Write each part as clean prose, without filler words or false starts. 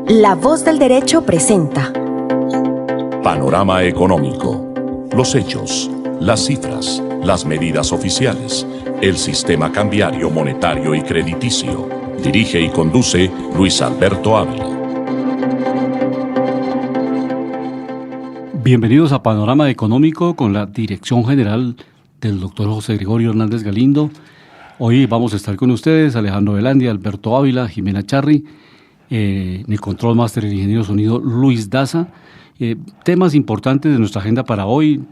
La Voz del Derecho presenta Panorama Económico. Los hechos, las cifras, las medidas oficiales, el sistema cambiario, monetario y crediticio. Dirige y conduce Luis Alberto Ávila. Bienvenidos a Panorama Económico con la dirección general del doctor José Gregorio Hernández Galindo. Hoy vamos a estar con ustedes, Alejandro Velandia, Alberto Ávila, Jimena Charri, en el Control Master, el ingeniero sonido Luis Daza. Temas importantes de nuestra agenda para hoy,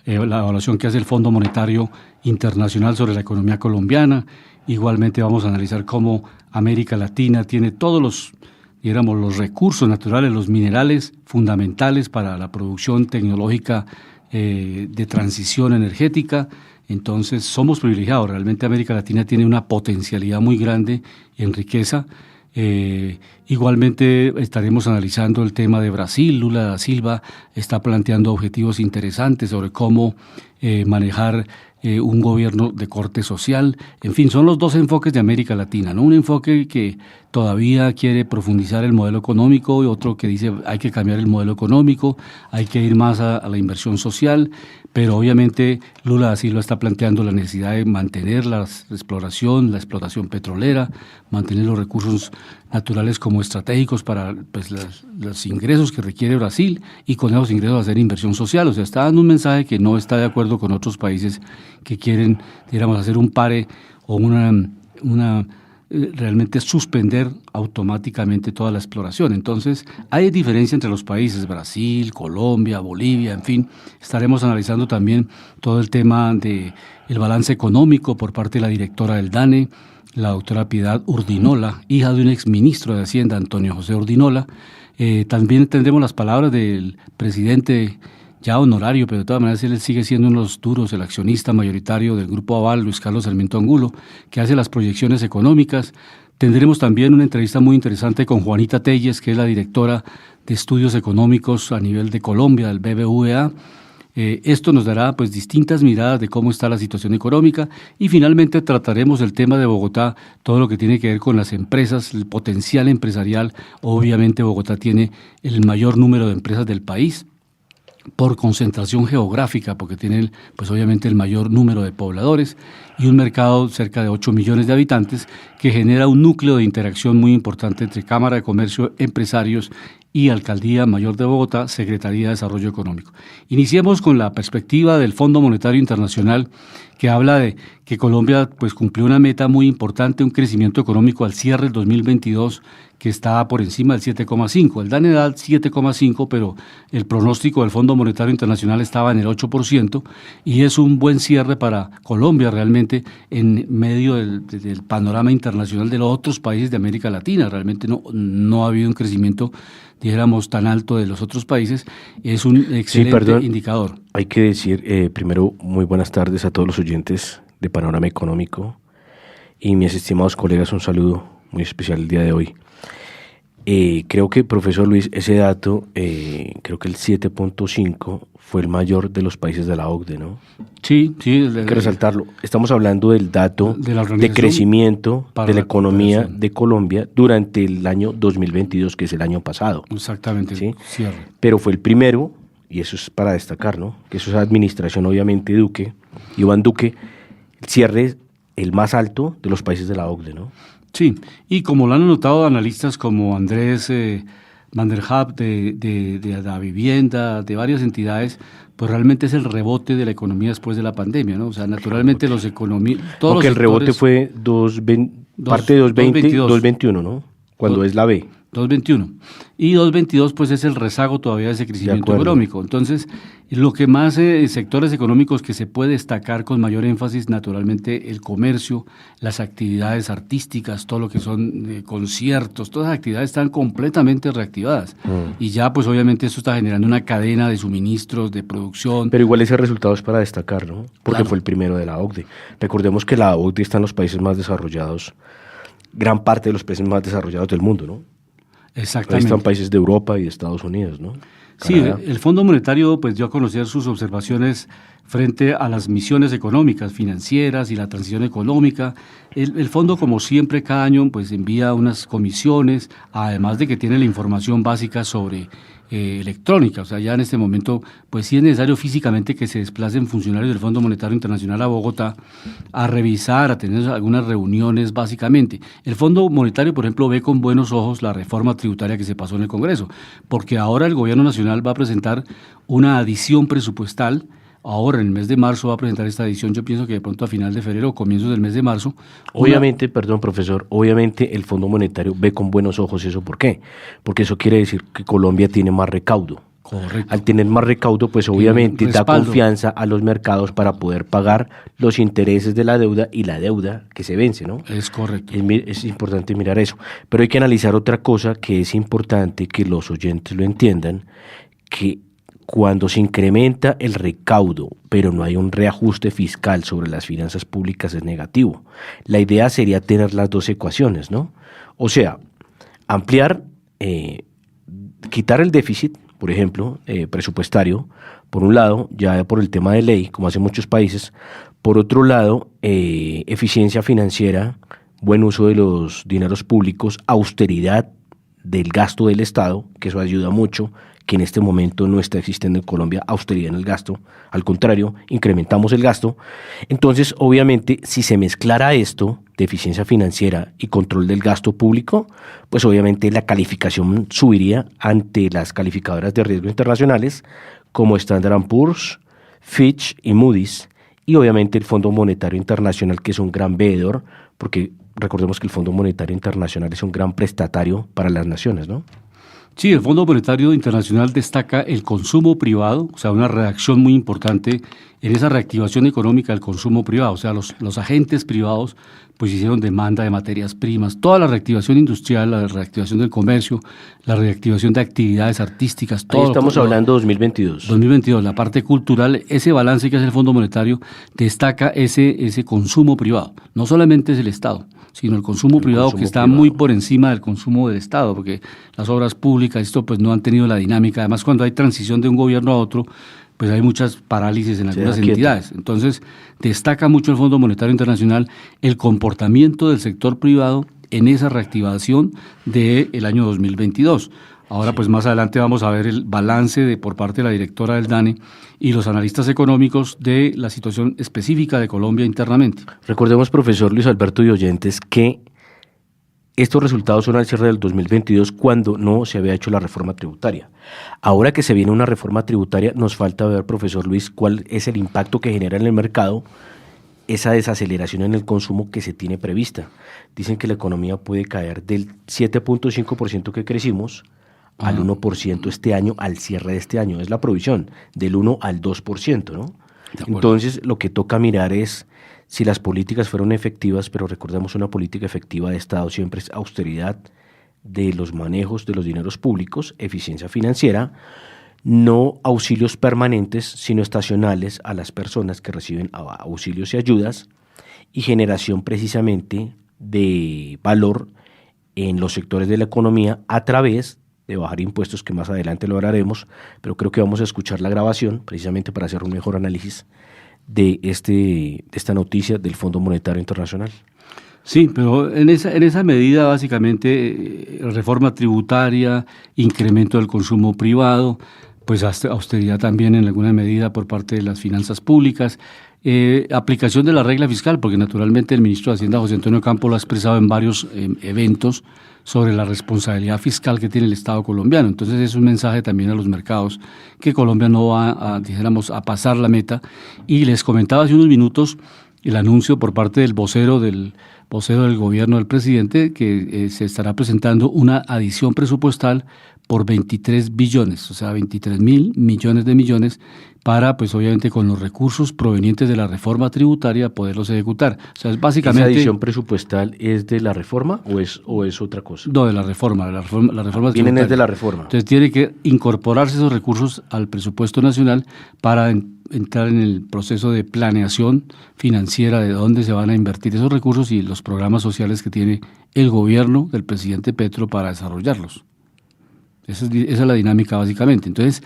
la evaluación que hace el Fondo Monetario Internacional sobre la economía colombiana. Igualmente vamos a analizar cómo América Latina tiene todos los recursos naturales, los minerales fundamentales para la producción tecnológica de transición energética. Entonces somos privilegiados, realmente América Latina tiene una potencialidad muy grande en riqueza. Igualmente estaremos analizando el tema de Brasil. Lula da Silva está planteando objetivos interesantes sobre cómo manejar un gobierno de corte social. En fin, son los dos enfoques de América Latina, ¿no? Un enfoque que todavía quiere profundizar el modelo económico y otro que dice hay que cambiar el modelo económico, hay que ir más a la inversión social, pero obviamente Lula da Silva está planteando la necesidad de mantener la explotación petrolera, mantener los recursos naturales como estratégicos para los ingresos que requiere Brasil y con esos ingresos hacer inversión social. O sea, está dando un mensaje que no está de acuerdo con otros países que quieren, hacer un pare o realmente suspender automáticamente toda la exploración. Entonces, hay diferencia entre los países, Brasil, Colombia, Bolivia, en fin. Estaremos analizando también todo el tema del balance económico por parte de la directora del DANE, la doctora Piedad Urdinola, hija de un exministro de Hacienda, Antonio José Urdinola. También tendremos las palabras del presidente ya honorario, pero de todas maneras él sigue siendo uno de los duros, el accionista mayoritario del Grupo Aval, Luis Carlos Sarmiento Angulo, que hace las proyecciones económicas. Tendremos también una entrevista muy interesante con Juanita Telles, que es la directora de estudios económicos a nivel de Colombia, del BBVA. Esto nos dará distintas miradas de cómo está la situación económica y finalmente trataremos el tema de Bogotá, todo lo que tiene que ver con las empresas, el potencial empresarial. Obviamente Bogotá tiene el mayor número de empresas del país por concentración geográfica, porque tiene obviamente el mayor número de pobladores y un mercado cerca de 8 millones de habitantes que genera un núcleo de interacción muy importante entre Cámara de Comercio, empresarios y Alcaldía Mayor de Bogotá, Secretaría de Desarrollo Económico. Iniciemos con la perspectiva del Fondo Monetario Internacional, que habla de que Colombia cumplió una meta muy importante, un crecimiento económico al cierre del 2022 que está por encima del 7,5. El DANE da 7,5, pero el pronóstico del Fondo Monetario Internacional estaba en el 8% y es un buen cierre para Colombia realmente en medio del panorama internacional de los otros países de América Latina. Realmente no ha habido un crecimiento, tan alto de los otros países. Es un excelente indicador. Hay que decir, primero, muy buenas tardes a todos los oyentes de Panorama Económico y mis estimados colegas, un saludo muy especial el día de hoy. Creo que, profesor Luis, ese dato, creo que el 7.5 fue el mayor de los países de la OCDE, ¿no? Sí. Hay que resaltarlo. Estamos hablando del dato de crecimiento de la economía de Colombia durante el año 2022, que es el año pasado. Exactamente, ¿sí? Cierre. Pero fue el primero, y eso es para destacar, ¿no? Que eso es administración, obviamente, Iván Duque, el cierre el más alto de los países de la OCDE, ¿no? Sí, y como lo han notado analistas como Andrés Van der Haap de la vivienda, de varias entidades, realmente es el rebote de la economía después de la pandemia, ¿no? O sea, naturalmente los economistas... Porque el rebote fue parte de 2.21, ¿no? Cuando es la B. 2.21. Y 2.22 es el rezago todavía de ese crecimiento económico. Entonces, lo que más sectores económicos que se puede destacar con mayor énfasis, naturalmente el comercio, las actividades artísticas, todo lo que son conciertos, todas las actividades están completamente reactivadas. Y ya obviamente eso está generando una cadena de suministros, de producción. Pero igual ese resultado es para destacar, ¿no? Porque fue el primero de la OCDE. Recordemos que la OCDE está en los países más desarrollados, gran parte de los países más desarrollados del mundo, ¿no? Exactamente. Ahí están países de Europa y de Estados Unidos, ¿no? Sí, el Fondo Monetario dio a conocer sus observaciones frente a las misiones económicas, financieras y la transición económica. El fondo, como siempre, cada año pues envía unas comisiones, además de que tiene la información básica sobre electrónica. O sea, ya en este momento, pues sí es necesario físicamente que se desplacen funcionarios del Fondo Monetario Internacional a Bogotá a revisar, a tener algunas reuniones básicamente. El Fondo Monetario, por ejemplo, ve con buenos ojos la reforma tributaria que se pasó en el Congreso, porque ahora el Gobierno Nacional va a presentar una adición presupuestal. Ahora, en el mes de marzo va a presentar esta edición, yo pienso que de pronto a final de febrero o comienzos del mes de marzo. Obviamente, perdón, profesor, obviamente el Fondo Monetario ve con buenos ojos eso. ¿Por qué? Porque eso quiere decir que Colombia tiene más recaudo. Correcto. Al tener más recaudo, pues obviamente da confianza a los mercados para poder pagar los intereses de la deuda y la deuda que se vence, ¿no? Es correcto. Es importante mirar eso. Pero hay que analizar otra cosa que es importante que los oyentes lo entiendan, que cuando se incrementa el recaudo, pero no hay un reajuste fiscal sobre las finanzas públicas, es negativo. La idea sería tener las dos ecuaciones, ¿no? O sea, ampliar, quitar el déficit, por ejemplo, presupuestario, por un lado, ya por el tema de ley, como hacen muchos países. Por otro lado, eficiencia financiera, buen uso de los dineros públicos, austeridad del gasto del Estado, que eso ayuda mucho, que en este momento no está existiendo en Colombia austeridad en el gasto, al contrario, incrementamos el gasto. Entonces, obviamente, si se mezclara esto de eficiencia financiera y control del gasto público, pues obviamente la calificación subiría ante las calificadoras de riesgo internacionales como Standard & Poor's, Fitch y Moody's, y obviamente el Fondo Monetario Internacional, que es un gran veedor, porque recordemos que el Fondo Monetario Internacional es un gran prestatario para las naciones, ¿no? Sí, el Fondo Monetario Internacional destaca el consumo privado, o sea, una reacción muy importante en esa reactivación económica del consumo privado. O sea, los agentes privados pues hicieron demanda de materias primas, toda la reactivación industrial, la reactivación del comercio, la reactivación de actividades artísticas. Todo ahí estamos hablando de 2022. 2022, la parte cultural, ese balance que hace el Fondo Monetario destaca ese consumo privado. No solamente es el Estado, sino el consumo privado que está muy por encima del consumo del Estado, porque las obras públicas, esto pues no han tenido la dinámica. Además, cuando hay transición de un gobierno a otro, pues hay muchas parálisis en algunas entidades. Entonces, destaca mucho el Fondo Monetario Internacional el comportamiento del sector privado en esa reactivación del año 2022. Ahora, pues más adelante vamos a ver el balance por parte de la directora del DANE y los analistas económicos de la situación específica de Colombia internamente. Recordemos, profesor Luis Alberto y oyentes, que estos resultados son al cierre del 2022 cuando no se había hecho la reforma tributaria. Ahora que se viene una reforma tributaria, nos falta ver, profesor Luis, cuál es el impacto que genera en el mercado esa desaceleración en el consumo que se tiene prevista. Dicen que la economía puede caer del 7.5% que crecimos al 1% este año, al cierre de este año. Es la provisión, del 1 al 2%, ¿no? Entonces, lo que toca mirar es si las políticas fueron efectivas, pero recordemos, una política efectiva de Estado siempre es austeridad de los manejos de los dineros públicos, eficiencia financiera, no auxilios permanentes, sino estacionales a las personas que reciben auxilios y ayudas, y generación precisamente de valor en los sectores de la economía a través de bajar impuestos, que más adelante lo hablaremos, pero creo que vamos a escuchar la grabación precisamente para hacer un mejor análisis de esta noticia del Fondo Monetario Internacional. Sí, pero en esa medida básicamente reforma tributaria, incremento del consumo privado, pues austeridad también en alguna medida por parte de las finanzas públicas, aplicación de la regla fiscal, porque naturalmente el ministro de Hacienda, José Antonio Campo, lo ha expresado en varios eventos sobre la responsabilidad fiscal que tiene el Estado colombiano. Entonces es un mensaje también a los mercados que Colombia no va a pasar la meta. Y les comentaba hace unos minutos el anuncio por parte del vocero del gobierno del presidente que se estará presentando una adición presupuestal por 23 billones, o sea, 23.000 millones de millones para, pues obviamente con los recursos provenientes de la reforma tributaria poderlos ejecutar. O sea, es básicamente... ¿Esa adición presupuestal es de la reforma o es otra cosa? No, de la reforma. La reforma vienen es de la reforma. Entonces tiene que incorporarse esos recursos al presupuesto nacional para entrar en el proceso de planeación financiera de dónde se van a invertir esos recursos y los programas sociales que tiene el gobierno del presidente Petro para desarrollarlos. Esa es la dinámica básicamente. Entonces,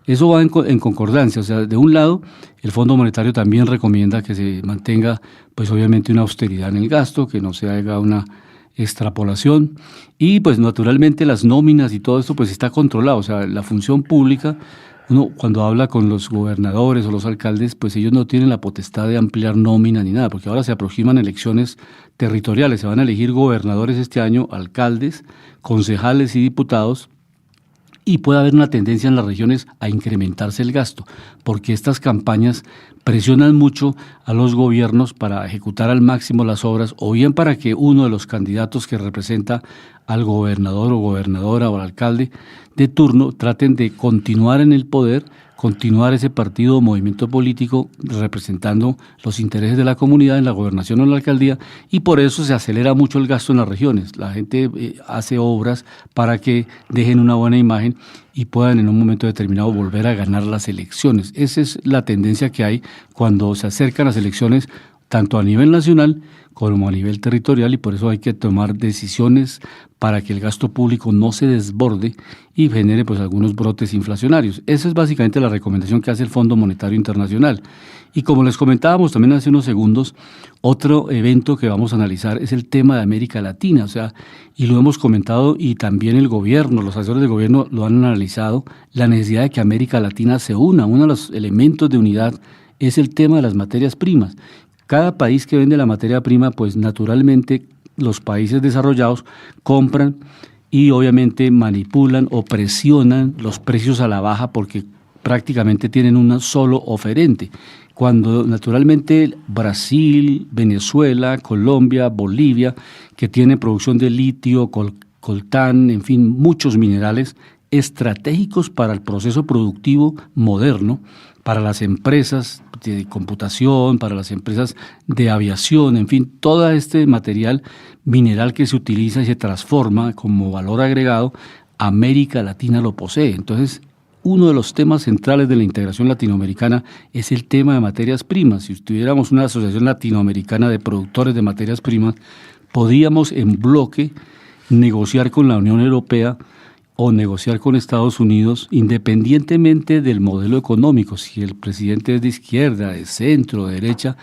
eso va en concordancia. O sea, de un lado, el Fondo Monetario también recomienda que se mantenga, pues obviamente, una austeridad en el gasto, que no se haga una extrapolación, y pues naturalmente las nóminas y todo esto pues está controlado. O sea, la función pública, uno cuando habla con los gobernadores o los alcaldes, pues ellos no tienen la potestad de ampliar nómina ni nada, porque ahora se aproximan elecciones territoriales, se van a elegir gobernadores este año, alcaldes, concejales y diputados, y puede haber una tendencia en las regiones a incrementarse el gasto, porque estas campañas presionan mucho a los gobiernos para ejecutar al máximo las obras, o bien para que uno de los candidatos que representa al gobernador o gobernadora o al alcalde de turno traten de continuar en el poder, continuar ese partido o movimiento político representando los intereses de la comunidad en la gobernación o en la alcaldía, y por eso se acelera mucho el gasto en las regiones. La gente hace obras para que dejen una buena imagen y puedan en un momento determinado volver a ganar las elecciones. Esa es la tendencia que hay cuando se acercan las elecciones, tanto a nivel nacional como a nivel territorial, y por eso hay que tomar decisiones para que el gasto público no se desborde y genere pues algunos brotes inflacionarios. Esa es básicamente la recomendación que hace el Fondo Monetario Internacional. Y como les comentábamos también hace unos segundos, otro evento que vamos a analizar es el tema de América Latina, o sea, y lo hemos comentado y también el gobierno, los asesores del gobierno lo han analizado, la necesidad de que América Latina se una. Uno de los elementos de unidad es el tema de las materias primas. Cada país que vende la materia prima, pues naturalmente los países desarrollados compran y obviamente manipulan o presionan los precios a la baja porque prácticamente tienen un solo oferente. Cuando naturalmente Brasil, Venezuela, Colombia, Bolivia, que tienen producción de litio, coltán, en fin, muchos minerales estratégicos para el proceso productivo moderno, para las empresas de computación, para las empresas de aviación, en fin, todo este material mineral que se utiliza y se transforma como valor agregado, América Latina lo posee. Entonces, uno de los temas centrales de la integración latinoamericana es el tema de materias primas. Si tuviéramos una asociación latinoamericana de productores de materias primas, podríamos en bloque negociar con la Unión Europea o negociar con Estados Unidos independientemente del modelo económico. Si el presidente es de izquierda, de centro, de derecha,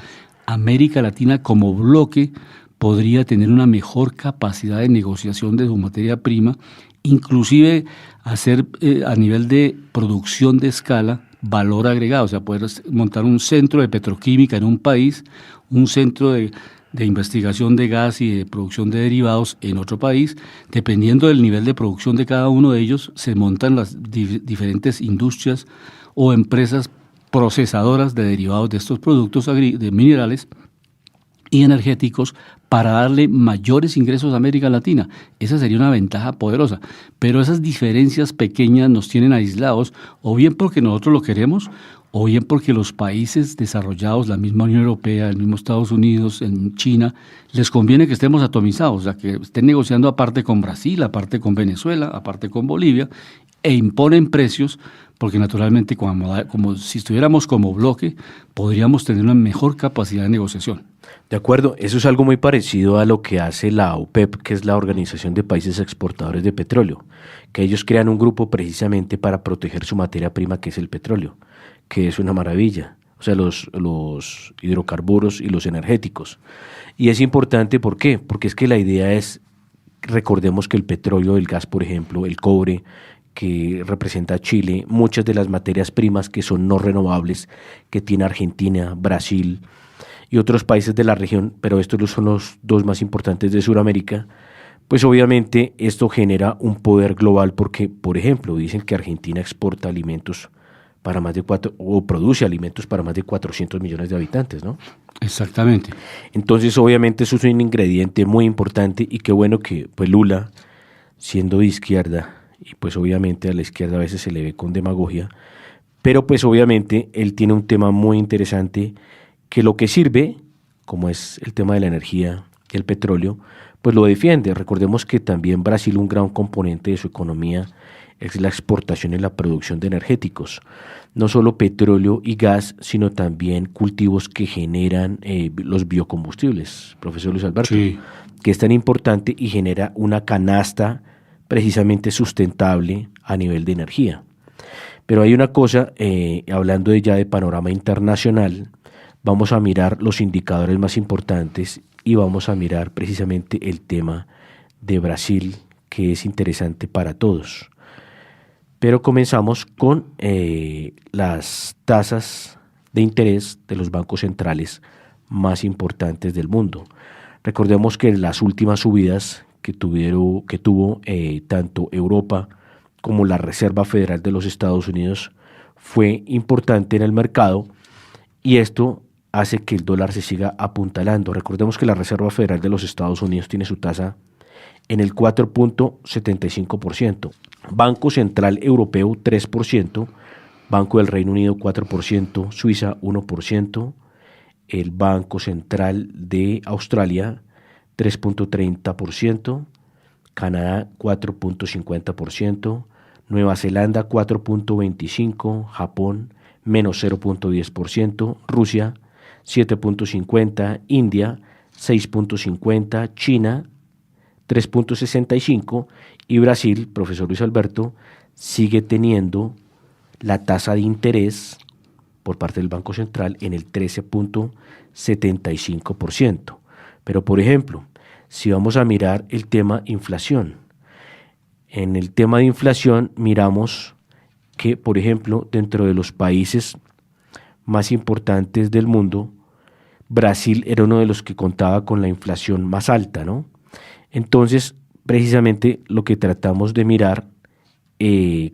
América Latina como bloque podría tener una mejor capacidad de negociación de su materia prima, inclusive hacer a nivel de producción de escala valor agregado, o sea, poder montar un centro de petroquímica en un país, un centro de investigación de gas y de producción de derivados en otro país. Dependiendo del nivel de producción de cada uno de ellos, se montan las diferentes industrias o empresas procesadoras de derivados de estos productos de minerales y energéticos para darle mayores ingresos a América Latina. Esa sería una ventaja poderosa, pero esas diferencias pequeñas nos tienen aislados, o bien porque nosotros lo queremos, o bien porque los países desarrollados, la misma Unión Europea, el mismo Estados Unidos, en China, les conviene que estemos atomizados, o sea, que estén negociando aparte con Brasil, aparte con Venezuela, aparte con Bolivia, e imponen precios, porque naturalmente como si estuviéramos como bloque, podríamos tener una mejor capacidad de negociación. De acuerdo, eso es algo muy parecido a lo que hace la OPEP, que es la Organización de Países Exportadores de Petróleo, que ellos crean un grupo precisamente para proteger su materia prima, que es el petróleo, que es una maravilla, o sea, los hidrocarburos y los energéticos. Y es importante, ¿por qué? Porque es que la idea es, recordemos que el petróleo, el gas, por ejemplo, el cobre, que representa Chile, muchas de las materias primas que son no renovables, que tiene Argentina, Brasil y otros países de la región, pero estos son los dos más importantes de Sudamérica, pues obviamente esto genera un poder global porque, por ejemplo, dicen que Argentina exporta alimentos para más de produce alimentos para más de 400 millones de habitantes, ¿no? Exactamente. Entonces, obviamente, eso es un ingrediente muy importante y qué bueno que pues Lula, siendo de izquierda, y pues obviamente a la izquierda a veces se le ve con demagogia, pero pues obviamente él tiene un tema muy interesante que lo que sirve, como es el tema de la energía y el petróleo, pues lo defiende. Recordemos que también Brasil, un gran componente de su economía es la exportación y la producción de energéticos, no solo petróleo y gas, sino también cultivos que generan los biocombustibles, profesor Luis Alberto, sí, que es tan importante y genera una canasta precisamente sustentable a nivel de energía. Pero hay una cosa, hablando ya de panorama internacional, vamos a mirar los indicadores más importantes y vamos a mirar precisamente el tema de Brasil, que es interesante para todos. Pero comenzamos con las tasas de interés de los bancos centrales más importantes del mundo. Recordemos que las últimas subidas que tuvo tanto Europa como la Reserva Federal de los Estados Unidos fue importante en el mercado, y esto hace que el dólar se siga apuntalando. Recordemos que la Reserva Federal de los Estados Unidos tiene su tasa en el 4.75%, Banco Central Europeo 3%, Banco del Reino Unido 4%, Suiza 1%, el Banco Central de Australia 3.30%, Canadá 4.50%, Nueva Zelanda 4.25%, Japón menos 0.10%, Rusia 7.50%, India 6.50%, China 3.65% y Brasil, profesor Luis Alberto, sigue teniendo la tasa de interés por parte del Banco Central en el 13.75%. Pero, por ejemplo, si vamos a mirar el tema inflación, en el tema de inflación miramos que, por ejemplo, dentro de los países más importantes del mundo, Brasil era uno de los que contaba con la inflación más alta, ¿no? Entonces, precisamente lo que tratamos de mirar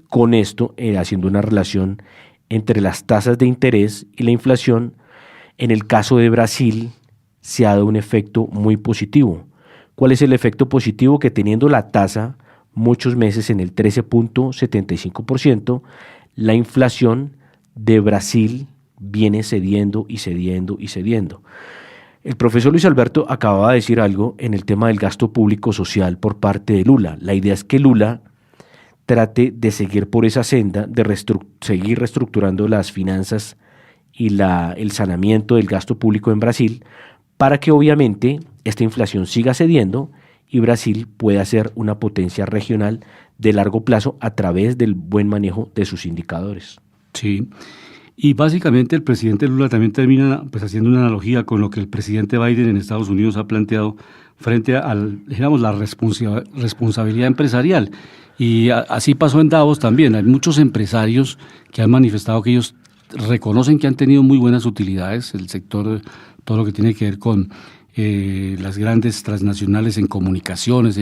con esto, haciendo una relación entre las tasas de interés y la inflación, en el caso de Brasil se ha dado un efecto muy positivo. ¿Cuál es el efecto positivo? Que teniendo la tasa muchos meses en el 13.75%, la inflación de Brasil viene cediendo y cediendo y cediendo. El profesor Luis Alberto acababa de decir algo en el tema del gasto público social por parte de Lula. La idea es que Lula trate de seguir por esa senda, de seguir reestructurando las finanzas y el saneamiento del gasto público en Brasil, para que obviamente esta inflación siga cediendo y Brasil pueda ser una potencia regional de largo plazo a través del buen manejo de sus indicadores. Sí, y básicamente el presidente Lula también termina haciendo una analogía con lo que el presidente Biden en Estados Unidos ha planteado frente a la responsabilidad empresarial. Y así pasó en Davos también. Hay muchos empresarios que han manifestado que ellos reconocen que han tenido muy buenas utilidades, el sector, todo lo que tiene que ver con las grandes transnacionales en comunicaciones,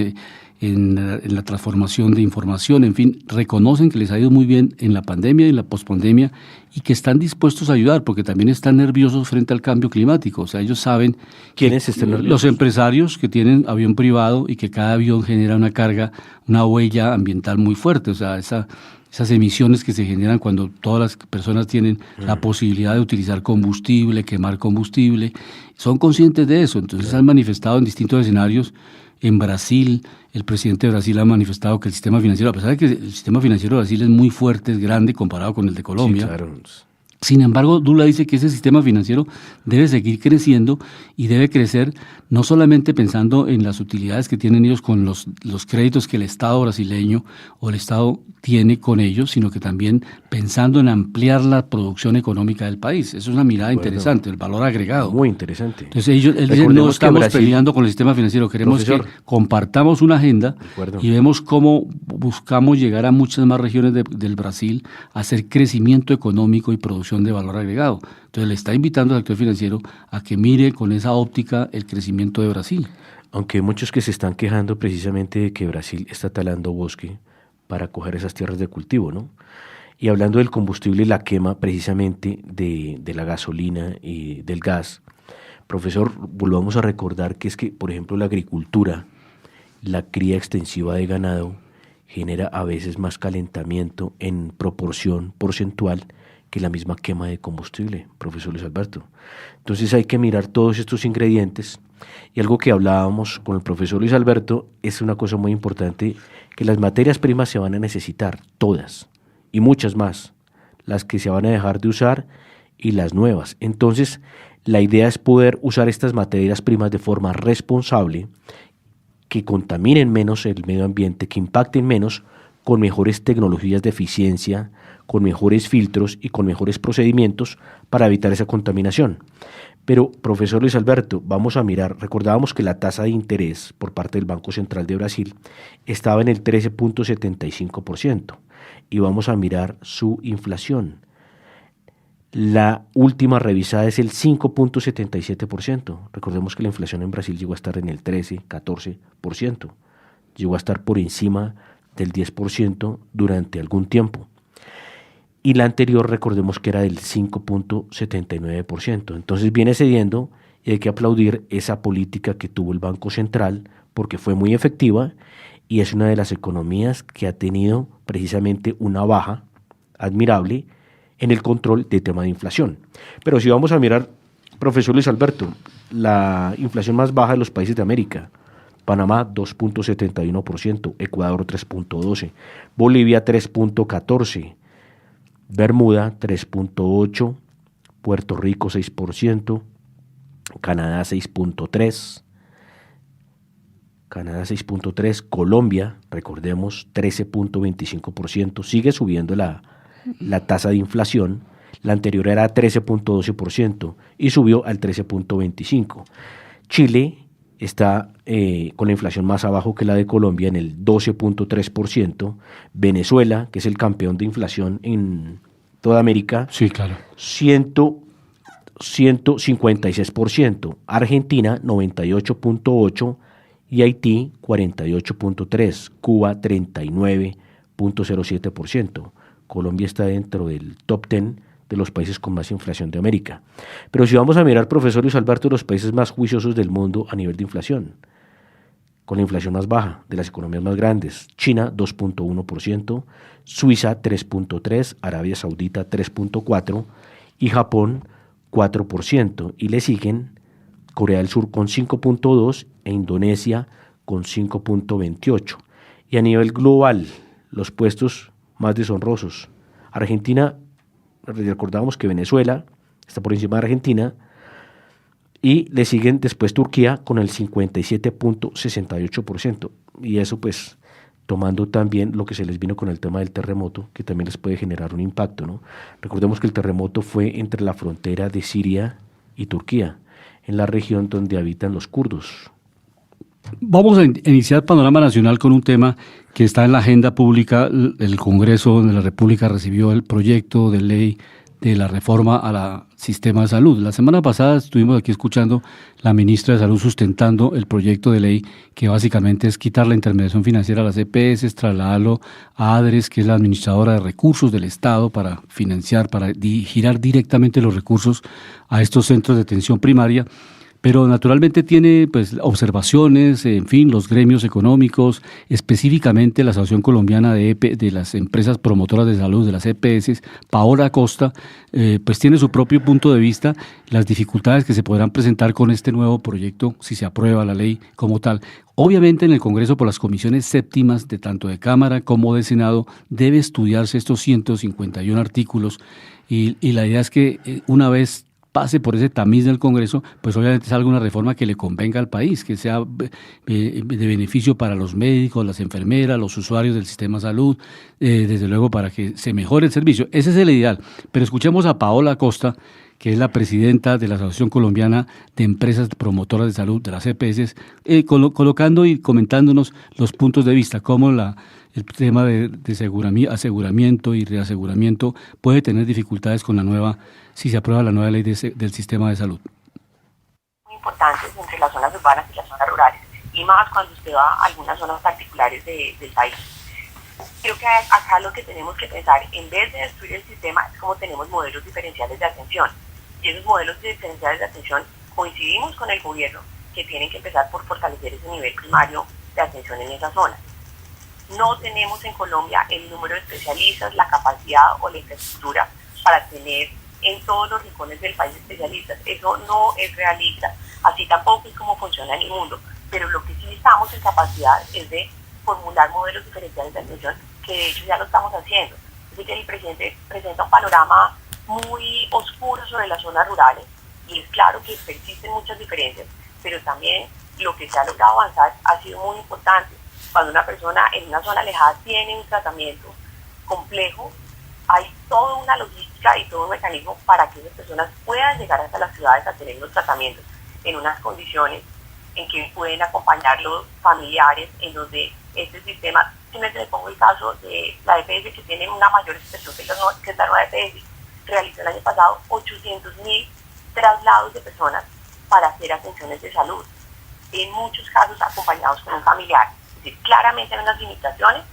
en la transformación de información, en fin, reconocen que les ha ido muy bien en la pandemia y en la pospandemia y que están dispuestos a ayudar porque también están nerviosos frente al cambio climático. O sea, ellos saben ¿quiénes están nerviosos? Los empresarios que tienen avión privado y que cada avión genera una carga, una huella ambiental muy fuerte. O sea, esas emisiones que se generan cuando todas las personas tienen la posibilidad de utilizar combustible, quemar combustible, son conscientes de eso. Entonces han manifestado en distintos escenarios. En Brasil, el presidente de Brasil ha manifestado que el sistema financiero, a pesar de que el sistema financiero de Brasil es muy fuerte, es grande comparado con el de Colombia, sí, claro. Sin embargo, Lula dice que ese sistema financiero debe seguir creciendo y debe crecer no solamente pensando en las utilidades que tienen ellos con los créditos que el Estado brasileño o el Estado tiene con ellos, sino que también pensando en ampliar la producción económica del país. Eso es una mirada interesante, el valor agregado. Muy interesante. Entonces él dice, no estamos peleando con el sistema financiero, queremos que compartamos una agenda y vemos cómo buscamos llegar a muchas más regiones del Brasil a hacer crecimiento económico y producción de valor agregado. Entonces le está invitando al sector financiero a que mire con esa óptica el crecimiento de Brasil. Aunque hay muchos que se están quejando precisamente de que Brasil está talando bosque para coger esas tierras de cultivo, ¿no? Y hablando del combustible y la quema precisamente de la gasolina y del gas, profesor, volvamos a recordar que es que, por ejemplo, la agricultura, la cría extensiva de ganado, genera a veces más calentamiento en proporción porcentual que la misma quema de combustible, profesor Luis Alberto. Entonces hay que mirar todos estos ingredientes, y algo que hablábamos con el profesor Luis Alberto es una cosa muy importante, que las materias primas se van a necesitar, todas, y muchas más, las que se van a dejar de usar y las nuevas. Entonces la idea es poder usar estas materias primas de forma responsable, que contaminen menos el medio ambiente, que impacten menos, con mejores tecnologías de eficiencia, con mejores filtros y con mejores procedimientos para evitar esa contaminación. Pero, profesor Luis Alberto, vamos a mirar, recordábamos que la tasa de interés por parte del Banco Central de Brasil estaba en el 13.75% y vamos a mirar su inflación. La última revisada es el 5.77%. Recordemos que la inflación en Brasil llegó a estar en el 13-14%. Llegó a estar por encima del 10% durante algún tiempo. Y la anterior, recordemos que era del 5.79%. Entonces viene cediendo y hay que aplaudir esa política que tuvo el Banco Central porque fue muy efectiva y es una de las economías que ha tenido precisamente una baja admirable en el control del tema de inflación. Pero si vamos a mirar, profesor Luis Alberto, la inflación más baja de los países de América: Panamá 2.71%, Ecuador 3.12%, Bolivia 3.14%, Bermuda 3.8%, Puerto Rico 6%, Canadá 6.3%, Colombia, recordemos, 13.25%, sigue subiendo la tasa de inflación. La anterior era 13.12% y subió al 13.25%. Chile está con la inflación más abajo que la de Colombia, en el 12.3%. Venezuela, que es el campeón de inflación en toda América, Sí, claro. 156%. Argentina 98.8% y Haití 48.3%. Cuba 39.07%. Colombia está dentro del top 10 de los países con más inflación de América. Pero si vamos a mirar, profesor Luis Alberto, los países más juiciosos del mundo a nivel de inflación, con la inflación más baja de las economías más grandes: China 2.1%, Suiza 3.3%, Arabia Saudita 3.4% y Japón 4%. Y le siguen Corea del Sur con 5.2% e Indonesia con 5.28%. Y a nivel global, los puestos más deshonrosos: Argentina, recordamos que Venezuela está por encima de Argentina, y le siguen después Turquía con el 57.68%. Y eso, pues, tomando también lo que se les vino con el tema del terremoto, que también les puede generar un impacto, ¿no? Recordemos que el terremoto fue entre la frontera de Siria y Turquía, en la región donde habitan los kurdos. Vamos a iniciar Panorama Nacional con un tema que está en la agenda pública. El Congreso de la República recibió el proyecto de ley de la reforma al sistema de salud. La semana pasada estuvimos aquí escuchando la ministra de Salud sustentando el proyecto de ley, que básicamente es quitar la intermediación financiera a las EPS, trasladarlo a ADRES, que es la administradora de recursos del Estado, para financiar, para girar directamente los recursos a estos centros de atención primaria. Pero naturalmente tiene, pues, observaciones, en fin, los gremios económicos, específicamente la Asociación Colombiana de las Empresas Promotoras de Salud, de las EPS, Paola Acosta, pues tiene su propio punto de vista, las dificultades que se podrán presentar con este nuevo proyecto si se aprueba la ley como tal. Obviamente en el Congreso, por las comisiones séptimas de tanto de Cámara como de Senado, debe estudiarse estos 151 artículos y la idea es que una vez pase por ese tamiz del Congreso, pues obviamente salga una reforma que le convenga al país, que sea de beneficio para los médicos, las enfermeras, los usuarios del sistema de salud, desde luego para que se mejore el servicio. Ese es el ideal. Pero escuchemos a Paola Acosta, que es la presidenta de la Asociación Colombiana de Empresas Promotoras de Salud, de las EPS, colocando y comentándonos los puntos de vista, cómo el tema de aseguramiento y reaseguramiento puede tener dificultades con la nueva, si se aprueba la nueva ley del sistema de salud. Muy importantes entre las zonas urbanas y las zonas rurales, y más cuando usted va a algunas zonas particulares del país. Creo que acá lo que tenemos que pensar, en vez de destruir el sistema, es cómo tenemos modelos diferenciales de atención. Y esos modelos diferenciales de atención coincidimos con el gobierno, que tienen que empezar por fortalecer ese nivel primario de atención en esas zonas. No tenemos en Colombia el número de especialistas, la capacidad o la infraestructura para tener en todos los rincones del país especialistas. Eso no es realista, así tampoco es como funciona en el mundo. Pero lo que sí estamos en capacidad es de formular modelos diferenciales de atención, que de hecho ya lo estamos haciendo. Así que el presidente presenta un panorama muy oscuro sobre las zonas rurales, y es claro que existen muchas diferencias, pero también lo que se ha logrado avanzar ha sido muy importante. cuando una persona en una zona alejada tiene un tratamiento complejo, hay toda una logística y todo un mecanismo para que esas personas puedan llegar hasta las ciudades a tener los tratamientos en unas condiciones en que pueden acompañar los familiares, en donde este sistema, si me pongo el caso de la EPS, que tiene una mayor expresión que es la nueva EPS, realizó el año pasado 800.000 traslados de personas para hacer atenciones de salud, en muchos casos acompañados con un familiar. Es decir, claramente hay unas limitaciones,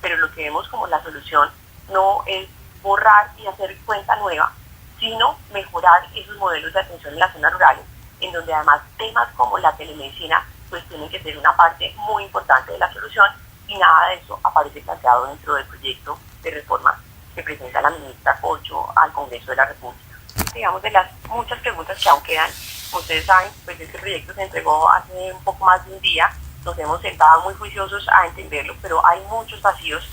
pero lo que vemos como la solución no es borrar y hacer cuenta nueva, sino mejorar esos modelos de atención en las zonas rurales, en donde además temas como la telemedicina pues tienen que ser una parte muy importante de la solución, y nada de eso aparece planteado dentro del proyecto de reforma que presenta la ministra Corcho al Congreso de la República. Digamos, de las muchas preguntas que aún quedan, ustedes saben, pues este proyecto se entregó hace un poco más de un día, nos hemos sentado muy juiciosos a entenderlo, pero hay muchos vacíos.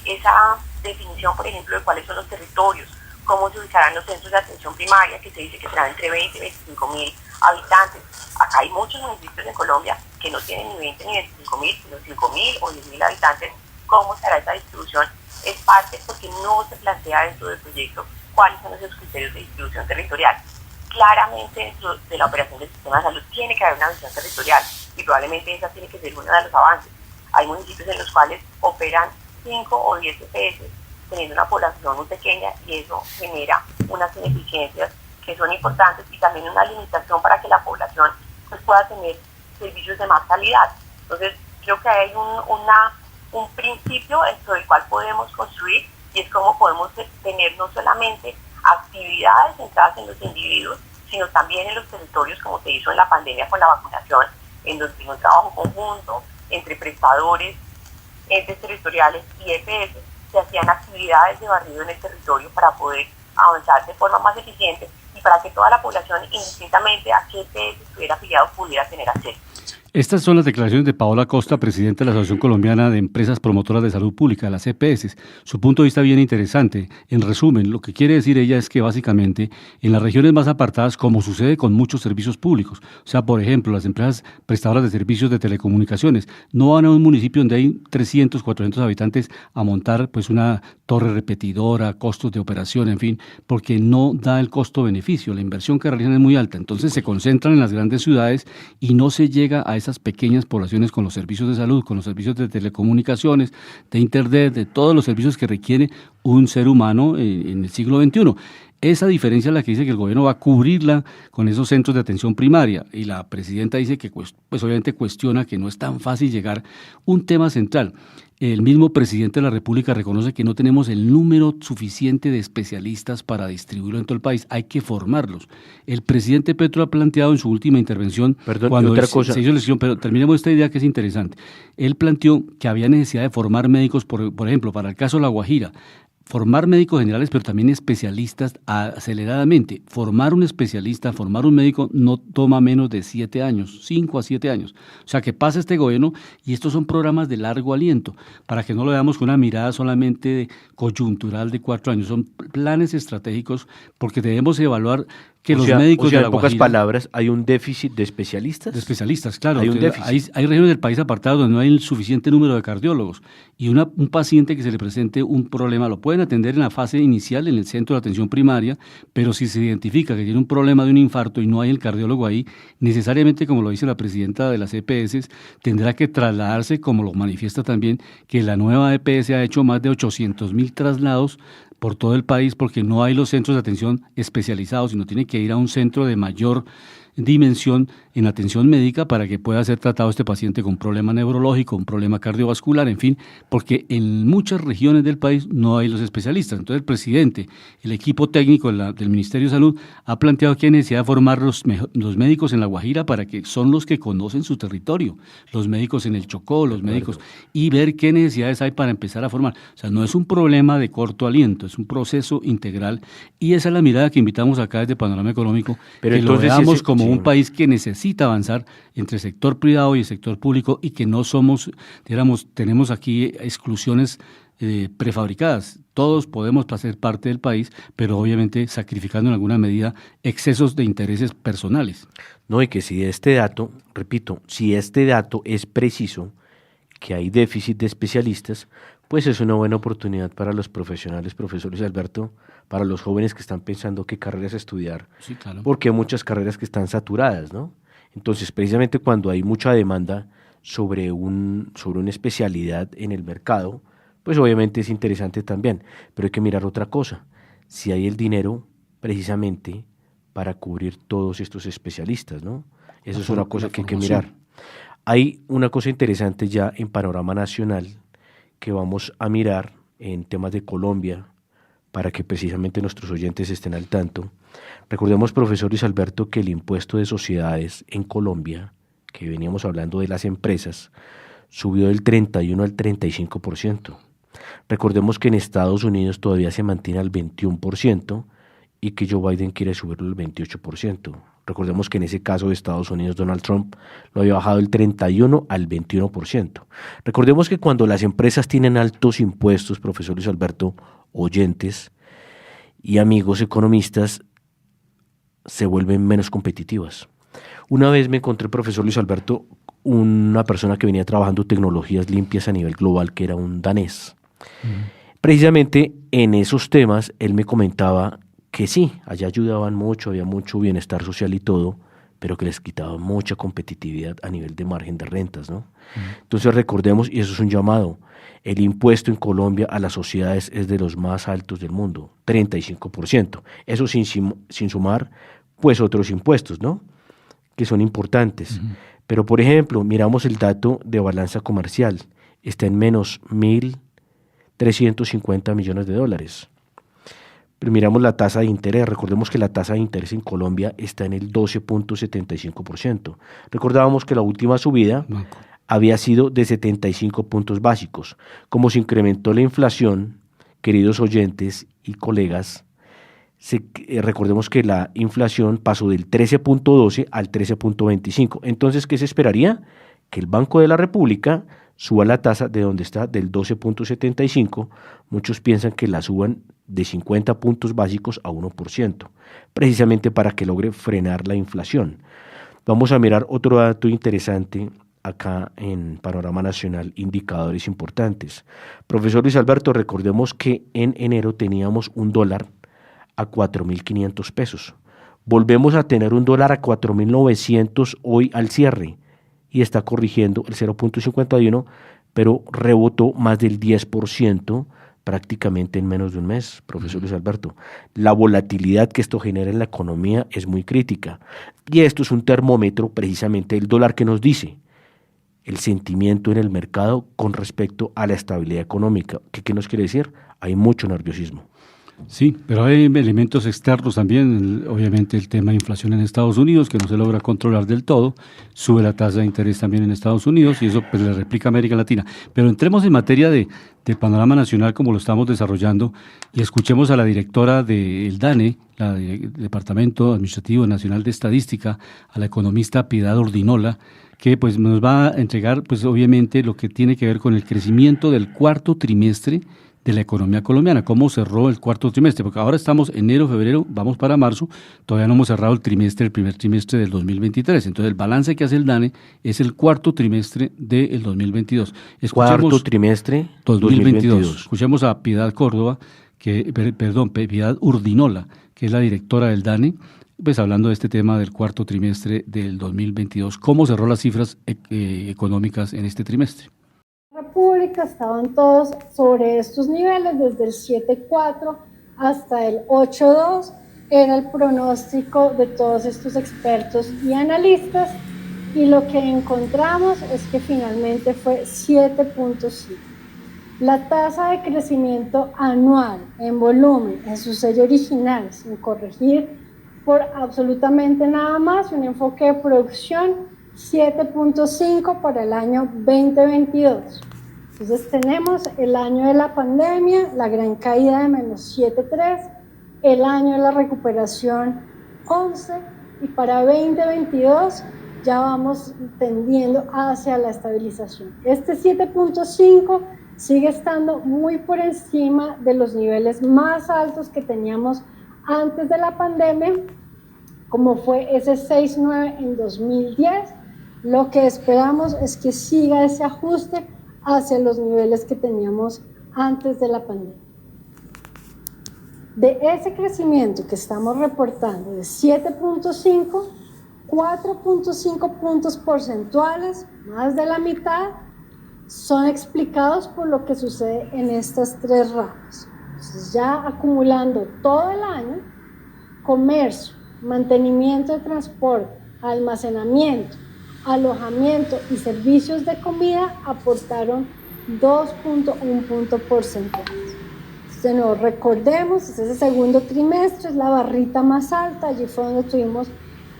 Esa definición, por ejemplo, de cuáles son los territorios, cómo se ubicarán los centros de atención primaria, que se dice que serán entre 20 y 25.000 habitantes. Acá hay muchos municipios en Colombia que no tienen ni 20 ni 25.000, sino 5.000 o 10.000 habitantes. ¿Cómo será esa distribución? Es parte porque no se plantea dentro del proyecto cuáles son esos criterios de distribución territorial. Claramente dentro de la operación del sistema de salud tiene que haber una visión territorial, y probablemente esa tiene que ser uno de los avances. Hay municipios en los cuales operan 5 o 10 EPS teniendo una población muy pequeña, y eso genera unas ineficiencias que son importantes, y también una limitación para que la población pues pueda tener servicios de más calidad. Entonces creo que hay un principio dentro del cual podemos construir, y es cómo podemos tener no solamente actividades centradas en los individuos, sino también en los territorios, como se hizo en la pandemia con la vacunación, en donde en un trabajo conjunto entre prestadores, entes territoriales y EPS, se hacían actividades de barrido en el territorio para poder avanzar de forma más eficiente y para que toda la población, indistintamente a qué EPS estuviera afiliado, pudiera tener acceso. Estas son las declaraciones de Paola Costa, presidenta de la Asociación Colombiana de Empresas Promotoras de Salud Pública, las EPS. Su punto de vista bien interesante. En resumen, lo que quiere decir ella es que básicamente en las regiones más apartadas, como sucede con muchos servicios públicos, o sea, por ejemplo, las empresas prestadoras de servicios de telecomunicaciones, no van a un municipio donde hay 300, 400 habitantes a montar pues una torre repetidora, costos de operación, en fin, porque no da el costo-beneficio. La inversión que realizan es muy alta. Entonces se concentran en las grandes ciudades y no se llega a esas pequeñas poblaciones con los servicios de salud, con los servicios de telecomunicaciones, de internet, de todos los servicios que requiere un ser humano en el siglo XXI. Esa diferencia es la que dice que el gobierno va a cubrirla con esos centros de atención primaria, y la presidenta dice que pues obviamente cuestiona que no es tan fácil llegar. Un tema central, el mismo presidente de la República reconoce que no tenemos el número suficiente de especialistas para distribuirlo en todo el país, hay que formarlos. El presidente Petro ha planteado en su última intervención, cuando se hizo elección, pero terminemos esta idea que es interesante, él planteó que había necesidad de formar médicos, por ejemplo, para el caso de La Guajira, formar médicos generales, pero también especialistas aceleradamente. Formar un especialista, formar un médico no toma menos de 7 años, 5 a 7 años. O sea, que pasa este gobierno, y estos son programas de largo aliento, para que no lo veamos con una mirada solamente coyuntural de 4 años. Son planes estratégicos, porque debemos evaluar que los médicos de La Guajira, en pocas palabras, hay un déficit de especialistas. De especialistas, claro. Hay un déficit. Hay regiones del país apartadas donde no hay el suficiente número de cardiólogos, y un paciente que se le presente un problema lo pueden atender en la fase inicial en el centro de atención primaria, pero si se identifica que tiene un problema de un infarto y no hay el cardiólogo ahí, necesariamente, como lo dice la presidenta de las EPS, tendrá que trasladarse, como lo manifiesta también, que la nueva EPS ha hecho más de 800.000 traslados por todo el país, porque no hay los centros de atención especializados, sino tiene que ir a un centro de mayor dimensión en atención médica para que pueda ser tratado este paciente con un problema neurológico, un problema cardiovascular, en fin, porque en muchas regiones del país no hay los especialistas. Entonces el presidente, el equipo técnico del Ministerio de Salud ha planteado que hay necesidad de formar los médicos en La Guajira, para que son los que conocen su territorio, los médicos en el Chocó, los médicos, y ver qué necesidades hay para empezar a formar. O sea, no es un problema de corto aliento, es un proceso integral, y esa es la mirada que invitamos acá desde Panorama Económico, pero que entonces lo veamos como un país que necesita avanzar entre sector privado y sector público, y que no somos, tenemos aquí exclusiones prefabricadas. Todos podemos ser parte del país, pero obviamente sacrificando en alguna medida excesos de intereses personales. No, y que si este dato, repito, si este dato es preciso, que hay déficit de especialistas, pues es una buena oportunidad para los profesionales, profesor Luis Alberto, para los jóvenes que están pensando qué carreras estudiar, Sí, claro. porque hay muchas carreras que están saturadas, ¿no? Entonces, precisamente cuando hay mucha demanda sobre una especialidad en el mercado, pues obviamente es interesante también, pero hay que mirar otra cosa, si hay el dinero precisamente para cubrir todos estos especialistas, ¿no? Eso es una cosa que hay que mirar. Hay una cosa interesante ya en panorama nacional que vamos a mirar en temas de Colombia para que precisamente nuestros oyentes estén al tanto. Recordemos, profesor Luis Alberto, que el impuesto de sociedades en Colombia, que veníamos hablando de las empresas, subió del 31 al 35%. Recordemos que en Estados Unidos todavía se mantiene al 21% y que Joe Biden quiere subirlo al 28%. Recordemos que en ese caso de Estados Unidos, Donald Trump lo había bajado del 31 al 21%. Recordemos que cuando las empresas tienen altos impuestos, profesor Luis Alberto, oyentes y amigos economistas, se vuelven menos competitivas. Una vez me encontré, profesor Luis Alberto, una persona que venía trabajando tecnologías limpias a nivel global, que era un danés. Precisamente en esos temas, él me comentaba que sí, allá ayudaban mucho, había mucho bienestar social y todo, pero que les quitaba mucha competitividad a nivel de margen de rentas, ¿no? Entonces recordemos, y eso es un llamado, el impuesto en Colombia a las sociedades es de los más altos del mundo, 35%. Eso sin sumar, pues, otros impuestos, ¿no? Que son importantes. Pero, por ejemplo, miramos el dato de balanza comercial, está en menos 1.350 millones de dólares. Pero miramos la tasa de interés, recordemos que la tasa de interés en Colombia está en el 12.75%. Recordábamos que la última subida había sido de 75 puntos básicos. Como se incrementó la inflación, queridos oyentes y colegas, recordemos que la inflación pasó del 13.12 al 13.25. Entonces, ¿qué se esperaría? Que el Banco de la República suba la tasa de donde está, del 12.75. Muchos piensan que la suban de 50 puntos básicos a 1%, precisamente para que logre frenar la inflación. Vamos a mirar otro dato interesante acá en Panorama Nacional, indicadores importantes. Profesor Luis Alberto, recordemos que en enero teníamos un dólar a 4.500 pesos. Volvemos a tener un dólar a 4.900 hoy al cierre y está corrigiendo el 0.51, pero rebotó más del 10% prácticamente en menos de un mes, profesor Luis Alberto. La volatilidad que esto genera en la economía es muy crítica y esto es un termómetro precisamente del dólar que nos dice el sentimiento en el mercado con respecto a la estabilidad económica. ¿Qué nos quiere decir? Hay mucho nerviosismo. Sí, pero hay elementos externos también, obviamente el tema de inflación en Estados Unidos que no se logra controlar del todo, sube la tasa de interés también en Estados Unidos y eso pues le replica a América Latina. Pero entremos en materia de panorama nacional como lo estamos desarrollando y escuchemos a la directora del DANE, Departamento Administrativo Nacional de Estadística, a la economista Piedad Urdinola, que pues nos va a entregar pues obviamente lo que tiene que ver con el crecimiento del cuarto trimestre de la economía colombiana, cómo cerró el cuarto trimestre, porque ahora estamos enero, febrero, vamos para marzo, todavía no hemos cerrado el primer trimestre del 2023, entonces el balance que hace el DANE es el cuarto trimestre del 2022. Cuarto trimestre 2022. Escuchemos a Piedad Córdoba, Piedad Urdinola, que es la directora del DANE, pues hablando de este tema del cuarto trimestre del 2022, cómo cerró las cifras económicas en este trimestre. República estaban todos sobre estos niveles, desde el 7.4 hasta el 8.2, era el pronóstico de todos estos expertos y analistas, y lo que encontramos es que finalmente fue 7.5. La tasa de crecimiento anual en volumen, en su sello original, sin corregir por absolutamente nada más, un enfoque de producción, 7.5 para el año 2022. Entonces tenemos el año de la pandemia, la gran caída de menos 7.3, el año de la recuperación 11 y para 2022 ya vamos tendiendo hacia la estabilización. Este 7.5 sigue estando muy por encima de los niveles más altos que teníamos antes de la pandemia, como fue ese 6.9 en 2010. Lo que esperamos es que siga ese ajuste hacia los niveles que teníamos antes de la pandemia. De ese crecimiento que estamos reportando de 7.5, 4.5 puntos porcentuales, más de la mitad, son explicados por lo que sucede en estas tres ramas. Entonces, ya acumulando todo el año, comercio, mantenimiento de transporte, almacenamiento, alojamiento y servicios de comida aportaron 2.1 puntos porcentuales. De nuevo, recordemos, este es el segundo trimestre, es la barrita más alta, allí fue donde tuvimos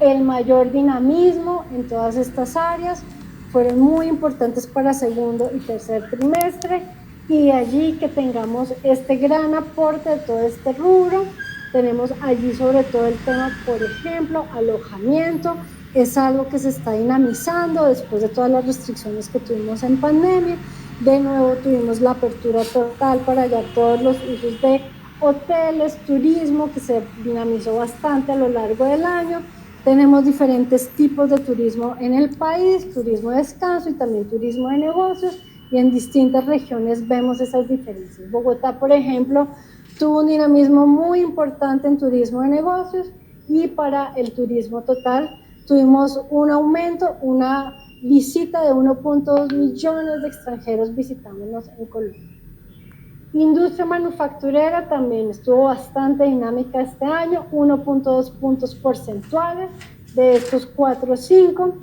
el mayor dinamismo en todas estas áreas, fueron muy importantes para segundo y tercer trimestre, y de allí que tengamos este gran aporte de todo este rubro. Tenemos allí sobre todo el tema, por ejemplo, alojamiento, es algo que se está dinamizando después de todas las restricciones que tuvimos en pandemia. De nuevo tuvimos la apertura total para ya todos los usos de hoteles, turismo, que se dinamizó bastante a lo largo del año. Tenemos diferentes tipos de turismo en el país, turismo de descanso y también turismo de negocios, y en distintas regiones vemos esas diferencias. Bogotá, por ejemplo, tuvo un dinamismo muy importante en turismo de negocios, y para el turismo total tuvimos un aumento, una visita de 1.2 millones de extranjeros visitándonos en Colombia. Industria manufacturera también estuvo bastante dinámica este año, 1.2 puntos porcentuales. De estos 4 o 5,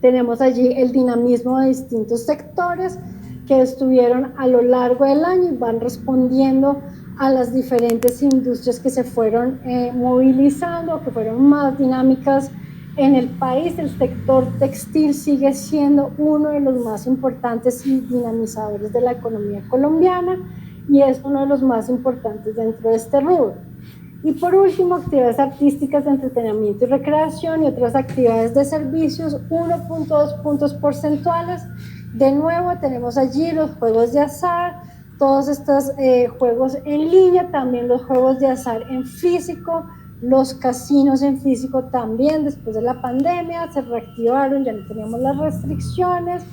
tenemos allí el dinamismo de distintos sectores que estuvieron a lo largo del año y van respondiendo a las diferentes industrias que se fueron movilizando, que fueron más dinámicas en el país. El sector textil sigue siendo uno de los más importantes y dinamizadores de la economía colombiana y es uno de los más importantes dentro de este rubro. Y por último, actividades artísticas de entretenimiento y recreación y otras actividades de servicios, 1.2 puntos porcentuales. De nuevo tenemos allí los juegos de azar, todos estos juegos en línea, también los juegos de azar en físico, los casinos en físico también después de la pandemia se reactivaron, ya no teníamos las restricciones,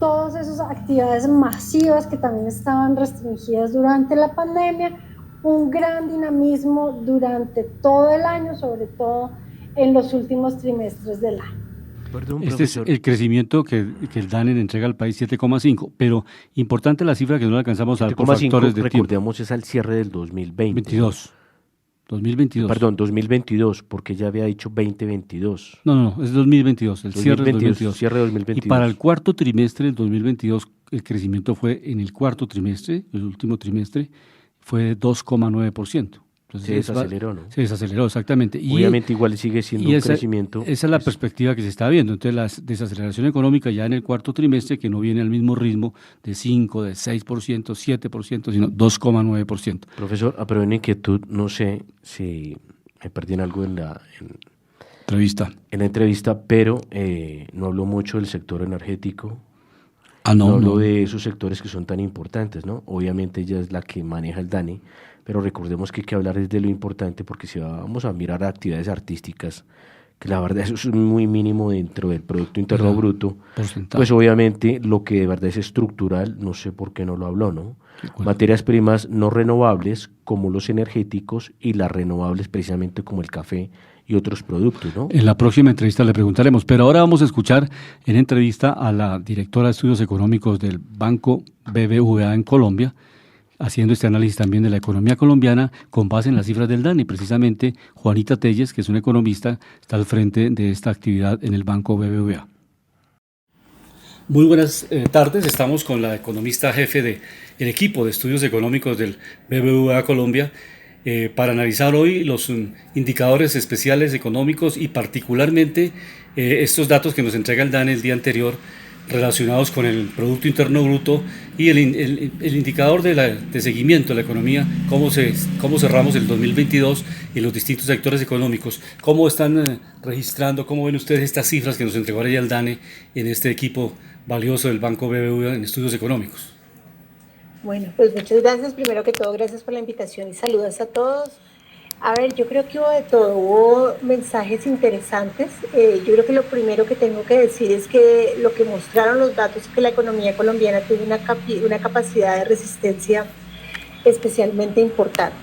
todas esas actividades masivas que también estaban restringidas durante la pandemia, un gran dinamismo durante todo el año, sobre todo en los últimos trimestres del año. Perdón, este profesor. es el crecimiento que el DANE le entrega al país, 7,5, pero importante la cifra que no la alcanzamos a dar por 7,5, factores de tiempo. recordemos, es al cierre del 2020. 2022. Perdón, 2022, porque ya había dicho 2022. No, es 2022, el cierre del 2022. Cierre de 2022. Y para el cuarto trimestre del 2022, el crecimiento fue en el cuarto trimestre, el último trimestre, fue de 2,9%. Entonces, se desaceleró, ¿no? Se desaceleró, exactamente. Obviamente igual sigue siendo un crecimiento. Esa es la perspectiva que se está viendo. Entonces la desaceleración económica ya en el cuarto trimestre, que no viene al mismo ritmo de 5, de 6%, 7%, sino 2,9%. Profesor, pero en inquietud, no sé si me perdí en algo en la entrevista, pero no habló mucho del sector energético. No habló de esos sectores que son tan importantes, ¿no? Obviamente ella es la que maneja el DANE, pero recordemos que hay que hablar de lo importante, porque si vamos a mirar actividades artísticas, que la verdad eso es muy mínimo dentro del Producto Interno Bruto, pues obviamente lo que de verdad es estructural, no sé por qué no lo habló, ¿no? Materias primas no renovables como los energéticos y las renovables precisamente como el café y otros productos, ¿no? En la próxima entrevista le preguntaremos, pero ahora vamos a escuchar en entrevista a la directora de Estudios Económicos del Banco BBVA en Colombia, haciendo este análisis también de la economía colombiana con base en las cifras del DANE. Precisamente Juanita Telles, que es una economista, está al frente de esta actividad en el Banco BBVA. Muy buenas tardes, estamos con la economista jefe del equipo de estudios económicos del BBVA Colombia para analizar hoy los indicadores especiales económicos y particularmente estos datos que nos entrega el DANE el día anterior relacionados con el Producto Interno Bruto y el indicador de seguimiento de la economía, cómo cerramos el 2022 y los distintos sectores económicos, cómo están registrando, cómo ven ustedes estas cifras que nos entregó ahora ya el DANE en este equipo valioso del Banco BBVA en estudios económicos. Bueno, pues muchas gracias. Primero que todo, gracias por la invitación y saludos a todos. A ver, yo creo que hubo de todo, hubo mensajes interesantes. Yo creo que lo primero que tengo que decir es que lo que mostraron los datos es que la economía colombiana tiene una capacidad de resistencia especialmente importante.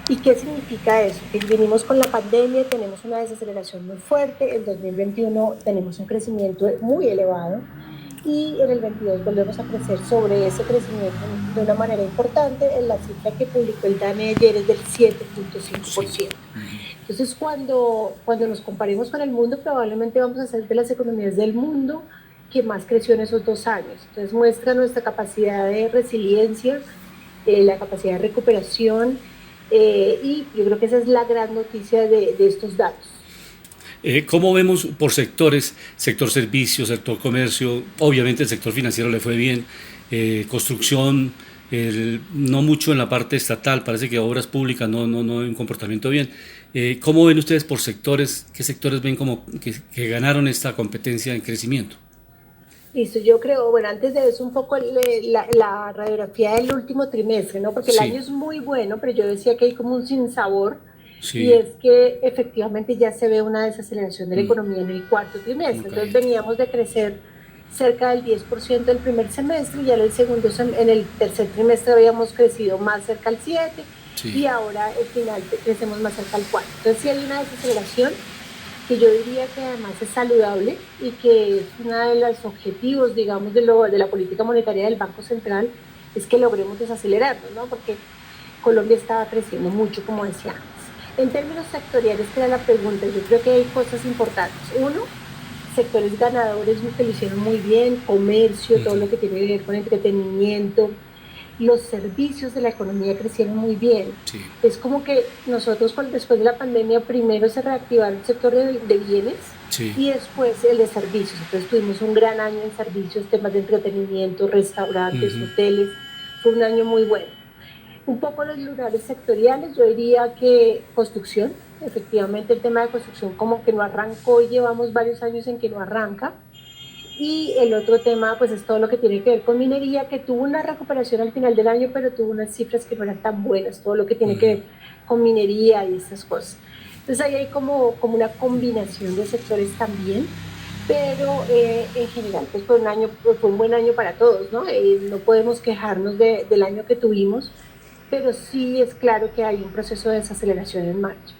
¿Y qué significa eso? Que venimos con la pandemia, tenemos una desaceleración muy fuerte, en 2021 tenemos un crecimiento muy elevado y en el 22 volvemos a crecer sobre ese crecimiento de una manera importante. En la cifra que publicó el DANE ayer es del 7.5%. Entonces, cuando nos comparemos con el mundo, probablemente vamos a ser de las economías del mundo que más creció en esos 2 años. Entonces, muestra nuestra capacidad de resiliencia, la capacidad de recuperación, y yo creo que esa es la gran noticia de estos datos. ¿Cómo vemos por sectores? Sector servicios, sector comercio, obviamente el sector financiero le fue bien, construcción, no mucho en la parte estatal, parece que obras públicas no hay un comportamiento bien. ¿Cómo ven ustedes por sectores? ¿Qué sectores ven como que ganaron esta competencia en crecimiento? Listo, yo creo, bueno, antes de eso un poco la radiografía del último trimestre, ¿no? Porque el año es muy bueno, pero yo decía que hay como un sinsabor, y es que efectivamente ya se ve una desaceleración de la economía en el cuarto trimestre. Entonces veníamos de crecer cerca del 10% el primer semestre, y ya en el tercer trimestre habíamos crecido más cerca al 7%, y ahora al final crecemos más cerca al 4%. Entonces sí hay una desaceleración que yo diría que además es saludable y que es uno de los objetivos, digamos, de la política monetaria del Banco Central, es que logremos desacelerarnos, ¿no? Porque Colombia estaba creciendo mucho, como decía antes. En términos sectoriales, que era la pregunta, yo creo que hay cosas importantes. Uno, sectores ganadores que lo hicieron muy bien, comercio, todo lo que tiene que ver con entretenimiento. Los servicios de la economía crecieron muy bien. Es como que nosotros después de la pandemia primero se reactivaron el sector de bienes y después el de servicios. Entonces tuvimos un gran año en servicios, temas de entretenimiento, restaurantes, hoteles. Fue un año muy bueno. Un poco los lugares sectoriales, yo diría que construcción, efectivamente el tema de construcción como que no arrancó y llevamos varios años en que no arranca. Y el otro tema pues es todo lo que tiene que ver con minería, que tuvo una recuperación al final del año, pero tuvo unas cifras que no eran tan buenas, todo lo que tiene que ver con minería y estas cosas. Entonces ahí hay como una combinación de sectores también, pero en general pues fue un buen año para todos, ¿no? No podemos quejarnos del año que tuvimos, pero sí es claro que hay un proceso de desaceleración en marcha.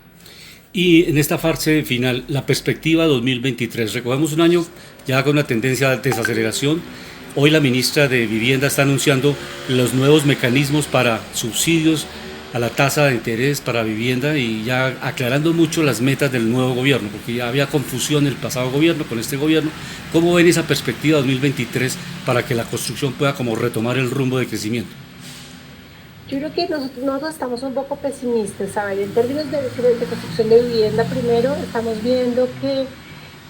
Y en esta fase final, la perspectiva 2023, recogemos un año ya con una tendencia de desaceleración. Hoy la ministra de Vivienda está anunciando los nuevos mecanismos para subsidios a la tasa de interés para vivienda y ya aclarando mucho las metas del nuevo gobierno, porque ya había confusión en el pasado gobierno con este gobierno. ¿Cómo ven esa perspectiva 2023 para que la construcción pueda como retomar el rumbo de crecimiento? Yo creo que nosotros estamos un poco pesimistas, a ver, en términos de construcción de vivienda, primero estamos viendo que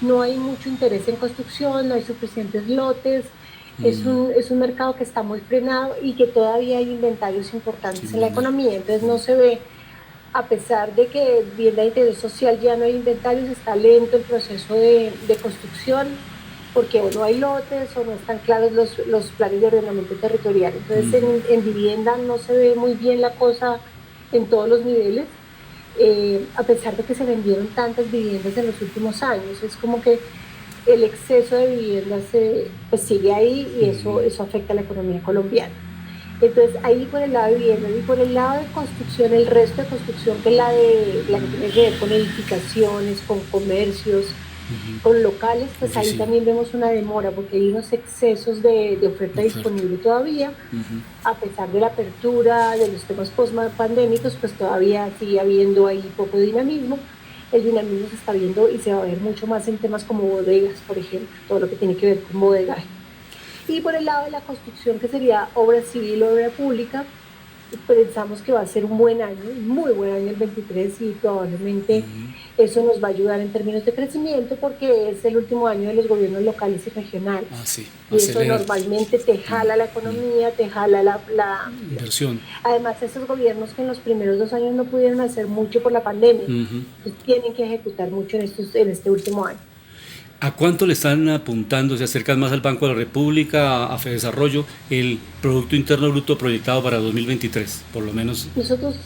no hay mucho interés en construcción, no hay suficientes lotes, es un mercado que está muy frenado y que todavía hay inventarios importantes en la economía, entonces no se ve, a pesar de que vivienda de interés social ya no hay inventarios, está lento el proceso de construcción, porque o no hay lotes o no están claros los planes de ordenamiento territorial. Entonces en vivienda no se ve muy bien la cosa en todos los niveles, a pesar de que se vendieron tantas viviendas en los últimos años. Es como que el exceso de viviendas pues sigue ahí y eso afecta a la economía colombiana. Entonces ahí por el lado de vivienda y por el lado de construcción, el resto de construcción, que es la que tiene que ver con edificaciones, con comercios, con locales, pues ahí también vemos una demora porque hay unos excesos de oferta disponible todavía, a pesar de la apertura de los temas post-pandémicos, pues todavía sigue habiendo ahí poco dinamismo. El dinamismo se está viendo y se va a ver mucho más en temas como bodegas, por ejemplo, todo lo que tiene que ver con bodegaje. Y por el lado de la construcción, que sería obra civil o obra pública, pensamos que va a ser un buen año, muy buen año el 23, y probablemente eso nos va a ayudar en términos de crecimiento porque es el último año de los gobiernos locales y regionales. Y eso normalmente te jala la economía, te jala la inversión. Además, esos gobiernos que en los primeros 2 años no pudieron hacer mucho por la pandemia, pues tienen que ejecutar mucho en este último año. ¿A cuánto le están apuntando? ¿Se acercan más al Banco de la República, a Fedesarrollo, el Producto Interno Bruto proyectado para 2023, por lo menos? Nosotros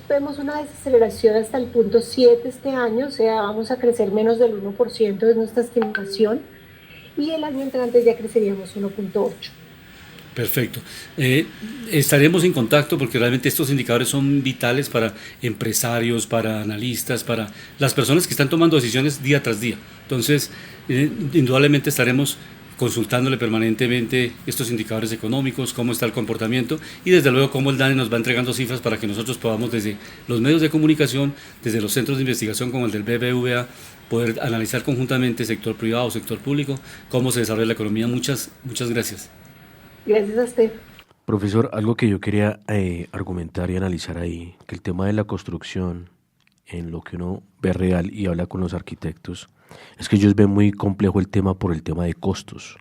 vemos una desaceleración hasta el punto 7 este año, o sea, vamos a crecer menos del 1% de nuestra estimación, y el año entrante ya creceríamos 1.8%. Perfecto. Estaremos en contacto porque realmente estos indicadores son vitales para empresarios, para analistas, para las personas que están tomando decisiones día tras día. Entonces, indudablemente estaremos consultándole permanentemente estos indicadores económicos, cómo está el comportamiento y desde luego cómo el DANE nos va entregando cifras para que nosotros podamos desde los medios de comunicación, desde los centros de investigación como el del BBVA, poder analizar conjuntamente sector privado, sector público, cómo se desarrolla la economía. Muchas gracias. Gracias a usted. Profesor, algo que yo quería argumentar y analizar ahí, que el tema de la construcción, en lo que uno ve real y habla con los arquitectos, es que ellos ven muy complejo el tema por el tema de costos.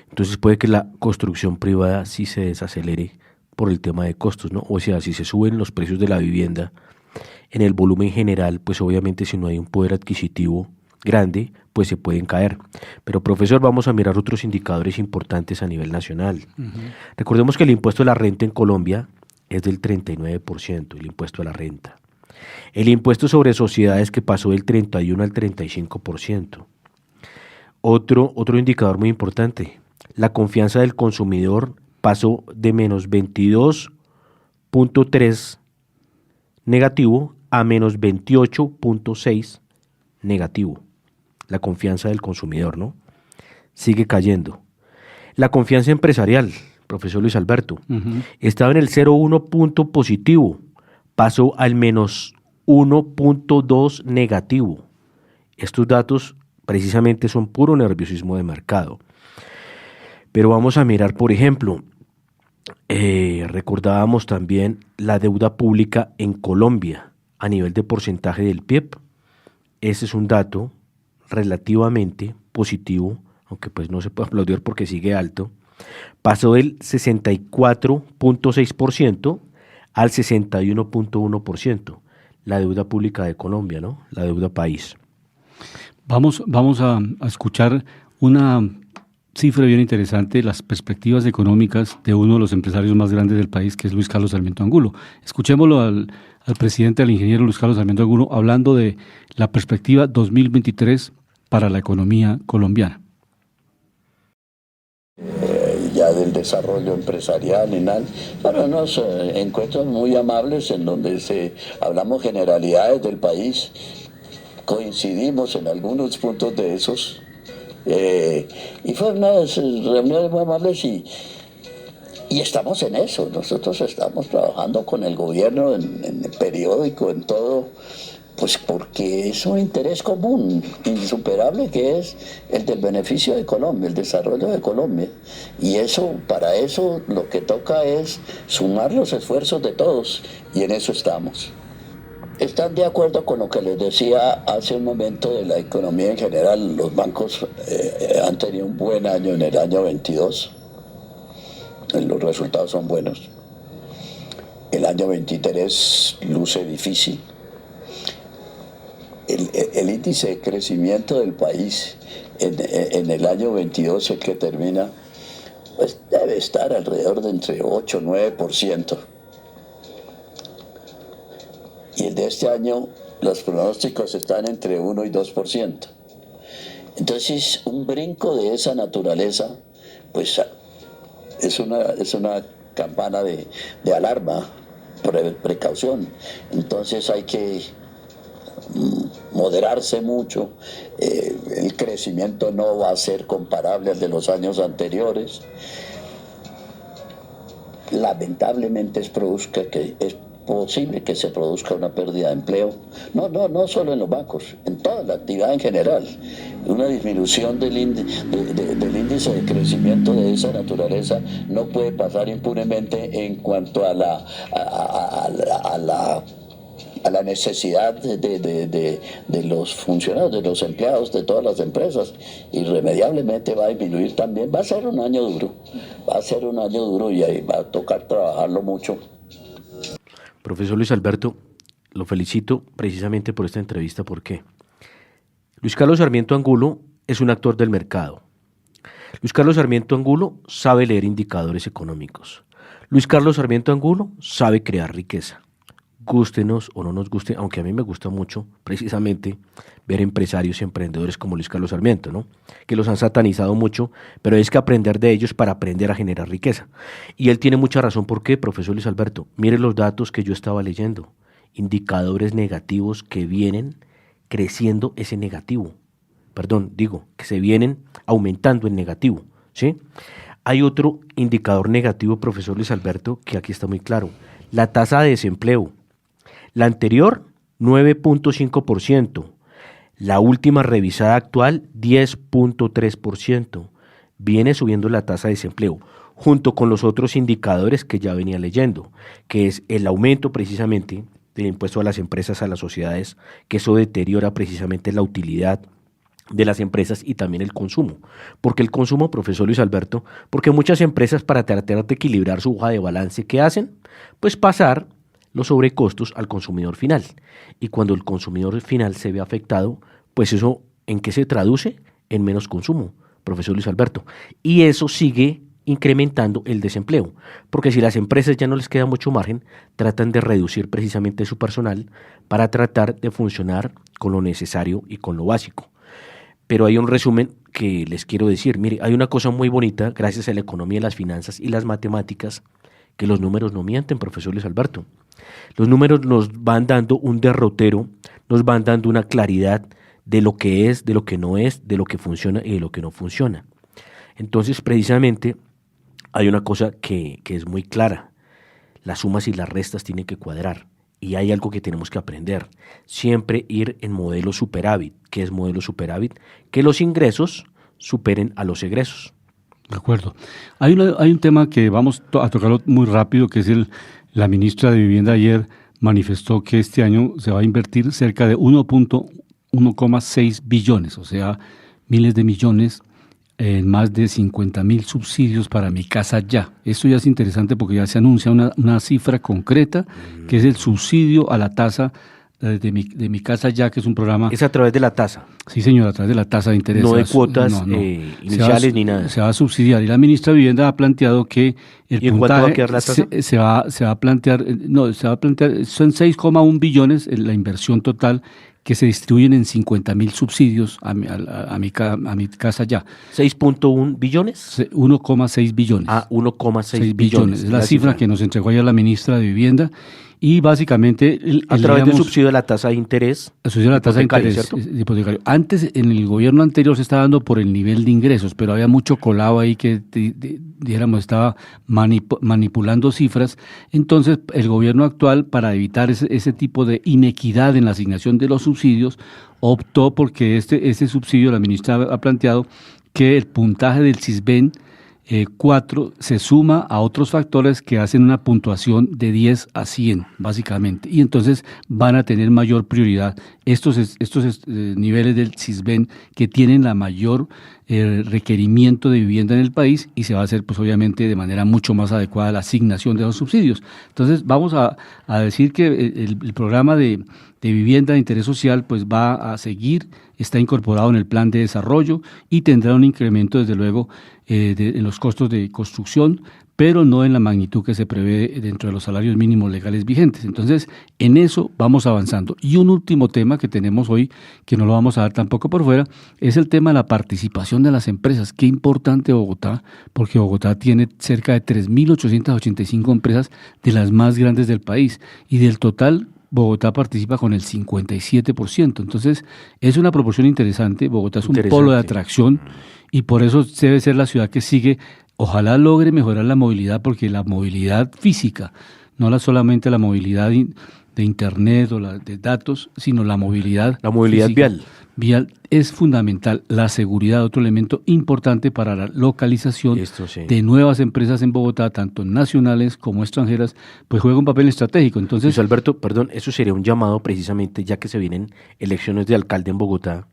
Entonces puede que la construcción privada sí se desacelere por el tema de costos, ¿no? O sea, si se suben los precios de la vivienda en el volumen general, pues obviamente si no hay un poder adquisitivo grande, pues se pueden caer. Pero profesor, vamos a mirar otros indicadores importantes a nivel nacional. Recordemos que el impuesto a la renta en Colombia es del 39%, el impuesto a la renta. El impuesto sobre sociedades que pasó del 31 al 35%. Otro indicador muy importante, la confianza del consumidor pasó de menos 22.3 negativo a menos 28.6 negativo. La confianza del consumidor, ¿no? Sigue cayendo. La confianza empresarial, profesor Luis Alberto, estaba en el 0,1 punto positivo, pasó al menos 1.2 negativo. Estos datos precisamente son puro nerviosismo de mercado. Pero vamos a mirar, por ejemplo, recordábamos también la deuda pública en Colombia a nivel de porcentaje del PIB. Ese es un dato relativamente positivo, aunque pues no se puede aplaudir porque sigue alto. Pasó del 64.6% al 61.1%, la deuda pública de Colombia, ¿no? La deuda país. Vamos a escuchar una cifra bien interesante, las perspectivas económicas de uno de los empresarios más grandes del país, que es Luis Carlos Sarmiento Angulo. Escuchémoslo al presidente, al ingeniero Luis Carlos Sarmiento Angulo, hablando de la perspectiva 2023 para la economía colombiana. Ya del desarrollo empresarial y nada, para unos encuentros muy amables en donde hablamos generalidades del país, coincidimos en algunos puntos de esos, y fueron unas reuniones muy amables y estamos en eso. Nosotros estamos trabajando con el gobierno en el periódico, en todo, pues porque es un interés común, insuperable, que es el del beneficio de Colombia, el desarrollo de Colombia. Y para eso lo que toca es sumar los esfuerzos de todos, y en eso estamos. ¿Están de acuerdo con lo que les decía hace un momento de la economía en general? Los bancos han tenido un buen año en el año 22. Los resultados son buenos. El año 23 luce difícil. El índice de crecimiento del país en el año 22, el que termina, pues debe estar alrededor de entre 8 y 9%. Y el de este año, los pronósticos están entre 1 y 2%. Entonces, un brinco de esa naturaleza, pues es una campana de alarma, precaución. Entonces hay que moderarse mucho. El crecimiento no va a ser comparable al de los años anteriores. Lamentablemente es posible que se produzca una pérdida de empleo, no solo en los bancos, en toda la actividad en general. Una disminución del índice de crecimiento de esa naturaleza no puede pasar impunemente en cuanto a la necesidad de los funcionarios, de los empleados, de todas las empresas. Irremediablemente va a disminuir también. Va a ser un año duro, y ahí va a tocar trabajarlo mucho. Profesor Luis Alberto, lo felicito precisamente por esta entrevista porque Luis Carlos Sarmiento Angulo es un actor del mercado. Luis Carlos Sarmiento Angulo sabe leer indicadores económicos. Luis Carlos Sarmiento Angulo sabe crear riqueza. Gústenos o no nos guste, aunque a mí me gusta mucho precisamente ver empresarios y emprendedores como Luis Carlos Sarmiento, ¿no? Que los han satanizado mucho, pero es que aprender de ellos para aprender a generar riqueza. Y él tiene mucha razón. ¿Por qué, profesor Luis Alberto? Mire los datos que yo estaba leyendo. Indicadores negativos que vienen creciendo ese negativo. Que se vienen aumentando en negativo, ¿sí? Hay otro indicador negativo, profesor Luis Alberto, que aquí está muy claro. La tasa de desempleo. La anterior, 9.5%. La última revisada actual, 10.3%. Viene subiendo la tasa de desempleo, junto con los otros indicadores que ya venía leyendo, que es el aumento precisamente del impuesto a las empresas, a las sociedades, que eso deteriora precisamente la utilidad de las empresas y también el consumo. Porque el consumo, profesor Luis Alberto, porque muchas empresas, para tratar de equilibrar su hoja de balance, ¿qué hacen? Pues pasar los sobrecostos al consumidor final. Y cuando el consumidor final se ve afectado, pues eso, ¿en qué se traduce? En menos consumo, profesor Luis Alberto. Y eso sigue incrementando el desempleo, porque si las empresas ya no les queda mucho margen, tratan de reducir precisamente su personal para tratar de funcionar con lo necesario y con lo básico. Pero hay un resumen que les quiero decir. Mire, hay una cosa muy bonita, gracias a la economía, las finanzas y las matemáticas, que los números no mienten, profesor Luis Alberto. Los números nos van dando un derrotero, nos van dando una claridad de lo que es, de lo que no es, de lo que funciona y de lo que no funciona. Entonces, precisamente, hay una cosa que es muy clara. Las sumas y las restas tienen que cuadrar. Y hay algo que tenemos que aprender. Siempre ir en modelo superávit. ¿Qué es modelo superávit? Que los ingresos superen a los egresos. De acuerdo. Hay un tema que vamos a tocarlo muy rápido, que es la ministra de Vivienda ayer manifestó que este año se va a invertir cerca de 1.6 billones, o sea, miles de millones, en más de 50.000 subsidios para Mi Casa Ya. Esto ya es interesante porque ya se anuncia una cifra concreta, que es el subsidio a la tasa de mi Casa Ya, que es un programa... ¿Es a través de la tasa? Sí, señor, a través de la tasa de interés. No de cuotas iniciales ni nada. Se va a subsidiar. Y la ministra de Vivienda ha planteado que el ¿Y puntaje... ¿cuánto va a quedar la tasa? Se va a plantear, son 6,1 billones en la inversión total, que se distribuyen en 50.000 subsidios a mi Casa Ya. ¿6.1 billones? 1,6 billones. 1,6 billones. Es la cifra que nos entregó ayer la ministra de Vivienda. Y básicamente... a través del subsidio de la tasa de interés. El subsidio de la tasa de interés hipotecario. Antes, en el gobierno anterior, se estaba dando por el nivel de ingresos, pero había mucho colado ahí que, dijéramos, estaba manipulando cifras. Entonces, el gobierno actual, para evitar ese tipo de inequidad en la asignación de los subsidios, optó porque ese subsidio, la ministra ha planteado que el puntaje del Sisbén 4 se suma a otros factores que hacen una puntuación de 10 a 100, básicamente. Y entonces van a tener mayor prioridad estos niveles del Sisbén, que tienen la mayor requerimiento de vivienda en el país, y se va a hacer, pues obviamente, de manera mucho más adecuada la asignación de los subsidios. Entonces vamos a decir que el programa de vivienda de interés social pues va a seguir, está incorporado en el plan de desarrollo y tendrá un incremento, desde luego, en los costos de construcción, pero no en la magnitud que se prevé dentro de los salarios mínimos legales vigentes. Entonces, en eso vamos avanzando. Y un último tema que tenemos hoy, que no lo vamos a dar tampoco por fuera, es el tema de la participación de las empresas. Qué importante Bogotá, porque Bogotá tiene cerca de 3.885 empresas, de las más grandes del país, y del total Bogotá participa con el 57%. Entonces, es una proporción interesante. Bogotá es un polo de atracción, y por eso debe ser la ciudad que sigue. Ojalá logre mejorar la movilidad, porque la movilidad física, no solamente la movilidad de internet o de datos, sino la movilidad física, vial es fundamental. La seguridad, otro elemento importante para la localización de nuevas empresas en Bogotá, tanto nacionales como extranjeras, pues juega un papel estratégico. Entonces, Luis Alberto, perdón, eso sería un llamado precisamente, ya que se vienen elecciones de alcalde en Bogotá,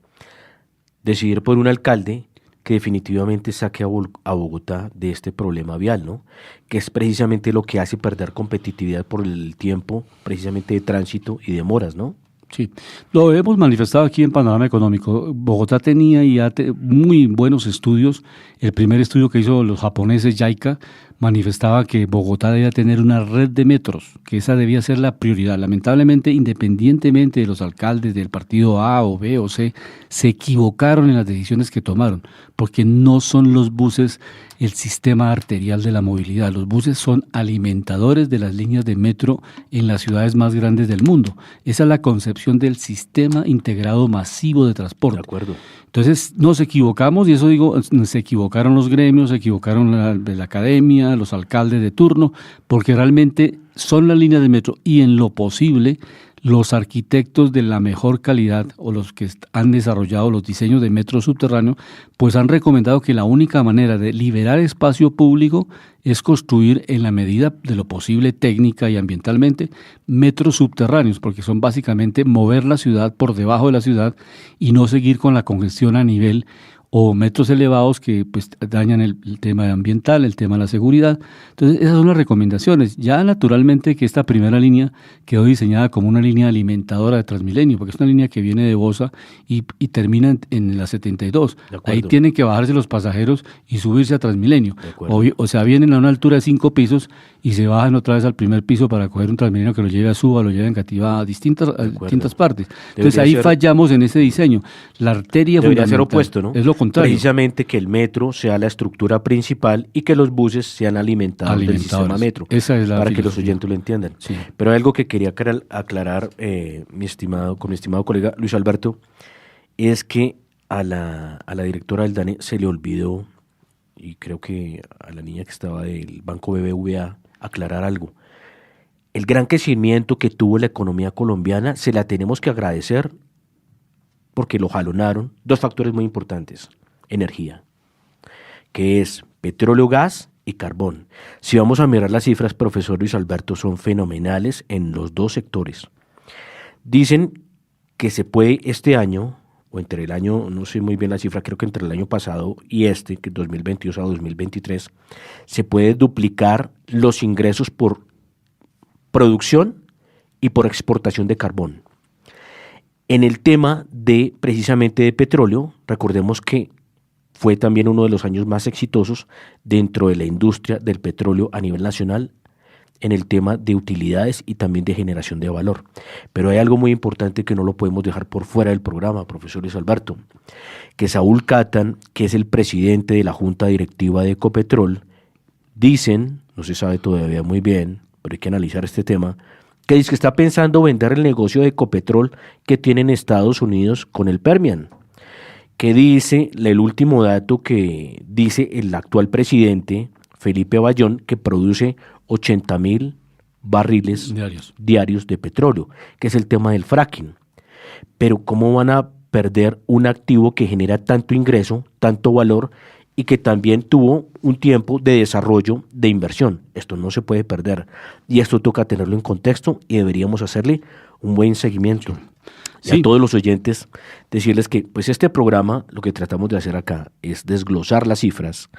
decidir por un alcalde que definitivamente saque a Bogotá de este problema vial, ¿no? Que es precisamente lo que hace perder competitividad por el tiempo, precisamente de tránsito y demoras, ¿no? Sí, lo hemos manifestado aquí en Panorama Económico. Bogotá tenía ya muy buenos estudios. El primer estudio que hizo los japoneses, JICA, manifestaba que Bogotá debía tener una red de metros, que esa debía ser la prioridad. Lamentablemente, independientemente de los alcaldes del partido A o B o C, se equivocaron en las decisiones que tomaron, porque no son los buses el sistema arterial de la movilidad. Los buses son alimentadores de las líneas de metro en las ciudades más grandes del mundo. Esa es la concepción del sistema integrado masivo de transporte. De acuerdo. Entonces nos equivocamos, y eso digo, se equivocaron los gremios, se equivocaron la academia, los alcaldes de turno, porque realmente son las líneas de metro, y en lo posible los arquitectos de la mejor calidad o los que han desarrollado los diseños de metro subterráneo, pues han recomendado que la única manera de liberar espacio público es construir, en la medida de lo posible técnica y ambientalmente, metros subterráneos, porque son básicamente mover la ciudad por debajo de la ciudad y no seguir con la congestión a nivel, o metros elevados que pues dañan el tema ambiental, el tema de la seguridad. Entonces esas son las recomendaciones. Ya naturalmente que esta primera línea quedó diseñada como una línea alimentadora de Transmilenio, porque es una línea que viene de Bosa y termina en la 72. Ahí tienen que bajarse los pasajeros y subirse a Transmilenio. O sea, vienen a una altura de 5 pisos y se bajan otra vez al primer piso para coger un Transmilenio que lo lleve a Suba, lo lleve en Cativa a distintas partes. Entonces ahí fallamos en ese diseño. La arteria debería ser opuesto, ¿no? Es lo contrario. Precisamente que el metro sea la estructura principal y que los buses sean alimentados del sistema metro. Esa es la para filosofía. Que los oyentes lo entiendan. Sí. Pero hay algo que quería aclarar, con mi estimado colega Luis Alberto, es que a la directora del DANE se le olvidó, y creo que a la niña que estaba del Banco BBVA, aclarar algo. El gran crecimiento que tuvo la economía colombiana se la tenemos que agradecer porque lo jalonaron 2 factores muy importantes. Energía, que es petróleo, gas y carbón. Si vamos a mirar las cifras, profesor Luis Alberto, son fenomenales en los 2 sectores. Dicen que se puede este año, o entre el año, no sé muy bien la cifra, creo que entre el año pasado y que 2022 a 2023, se puede duplicar los ingresos por producción y por exportación de carbón. En el tema precisamente de petróleo, recordemos que fue también uno de los años más exitosos dentro de la industria del petróleo a nivel nacional en el tema de utilidades y también de generación de valor. Pero hay algo muy importante que no lo podemos dejar por fuera del programa, profesor Luis Alberto, que Saúl Catán, que es el presidente de la Junta Directiva de Ecopetrol, dicen, no se sabe todavía muy bien, pero hay que analizar este tema, que dice que está pensando vender el negocio de Ecopetrol que tiene en Estados Unidos con el Permian. Que dice, el último dato que dice el actual presidente, Felipe Bayón, que produce 80,000 barriles diarios de petróleo, que es el tema del fracking. Pero ¿cómo van a perder un activo que genera tanto ingreso, tanto valor, y que también tuvo un tiempo de desarrollo de inversión? Esto no se puede perder, y esto toca tenerlo en contexto y deberíamos hacerle un buen seguimiento. Y a todos los oyentes decirles que pues este programa lo que tratamos de hacer acá es desglosar las cifras,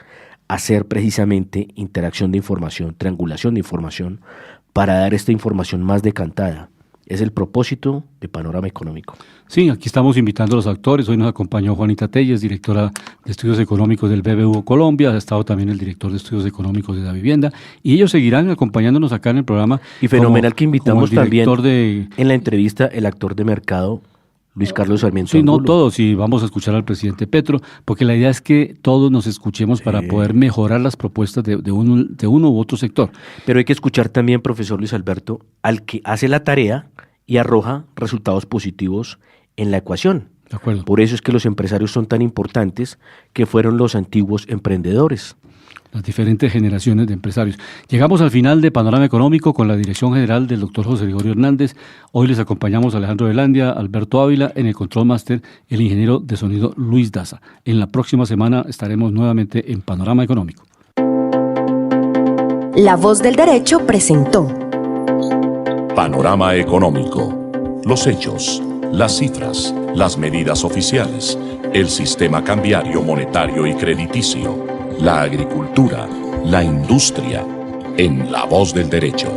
hacer precisamente interacción de información, triangulación de información para dar esta información más decantada. Es el propósito de Panorama Económico. Sí, aquí estamos invitando a los actores. Hoy nos acompañó Juanita Telles, directora de Estudios Económicos del BBVA Colombia. Ha estado también el director de Estudios Económicos de la Vivienda. Y ellos seguirán acompañándonos acá en el programa. Y fenomenal que invitamos también en la entrevista el actor de mercado, Luis Carlos Sarmiento. Sí, no todos, y vamos a escuchar al presidente Petro, porque la idea es que todos nos escuchemos para poder mejorar las propuestas de uno u otro sector. Pero hay que escuchar también, profesor Luis Alberto, al que hace la tarea y arroja resultados positivos en la ecuación. De acuerdo. Por eso es que los empresarios son tan importantes, que fueron los antiguos emprendedores. Las diferentes generaciones de empresarios. Llegamos al final de Panorama Económico con la dirección general del doctor José Gregorio Hernández. Hoy les acompañamos Alejandro Velandia, Alberto Ávila, en el Control Master, el ingeniero de sonido Luis Daza. En la próxima semana estaremos nuevamente en Panorama Económico. La Voz del Derecho presentó Panorama Económico. Los hechos, las cifras, las medidas oficiales, el sistema cambiario, monetario y crediticio, la agricultura, la industria, en La Voz del Derecho.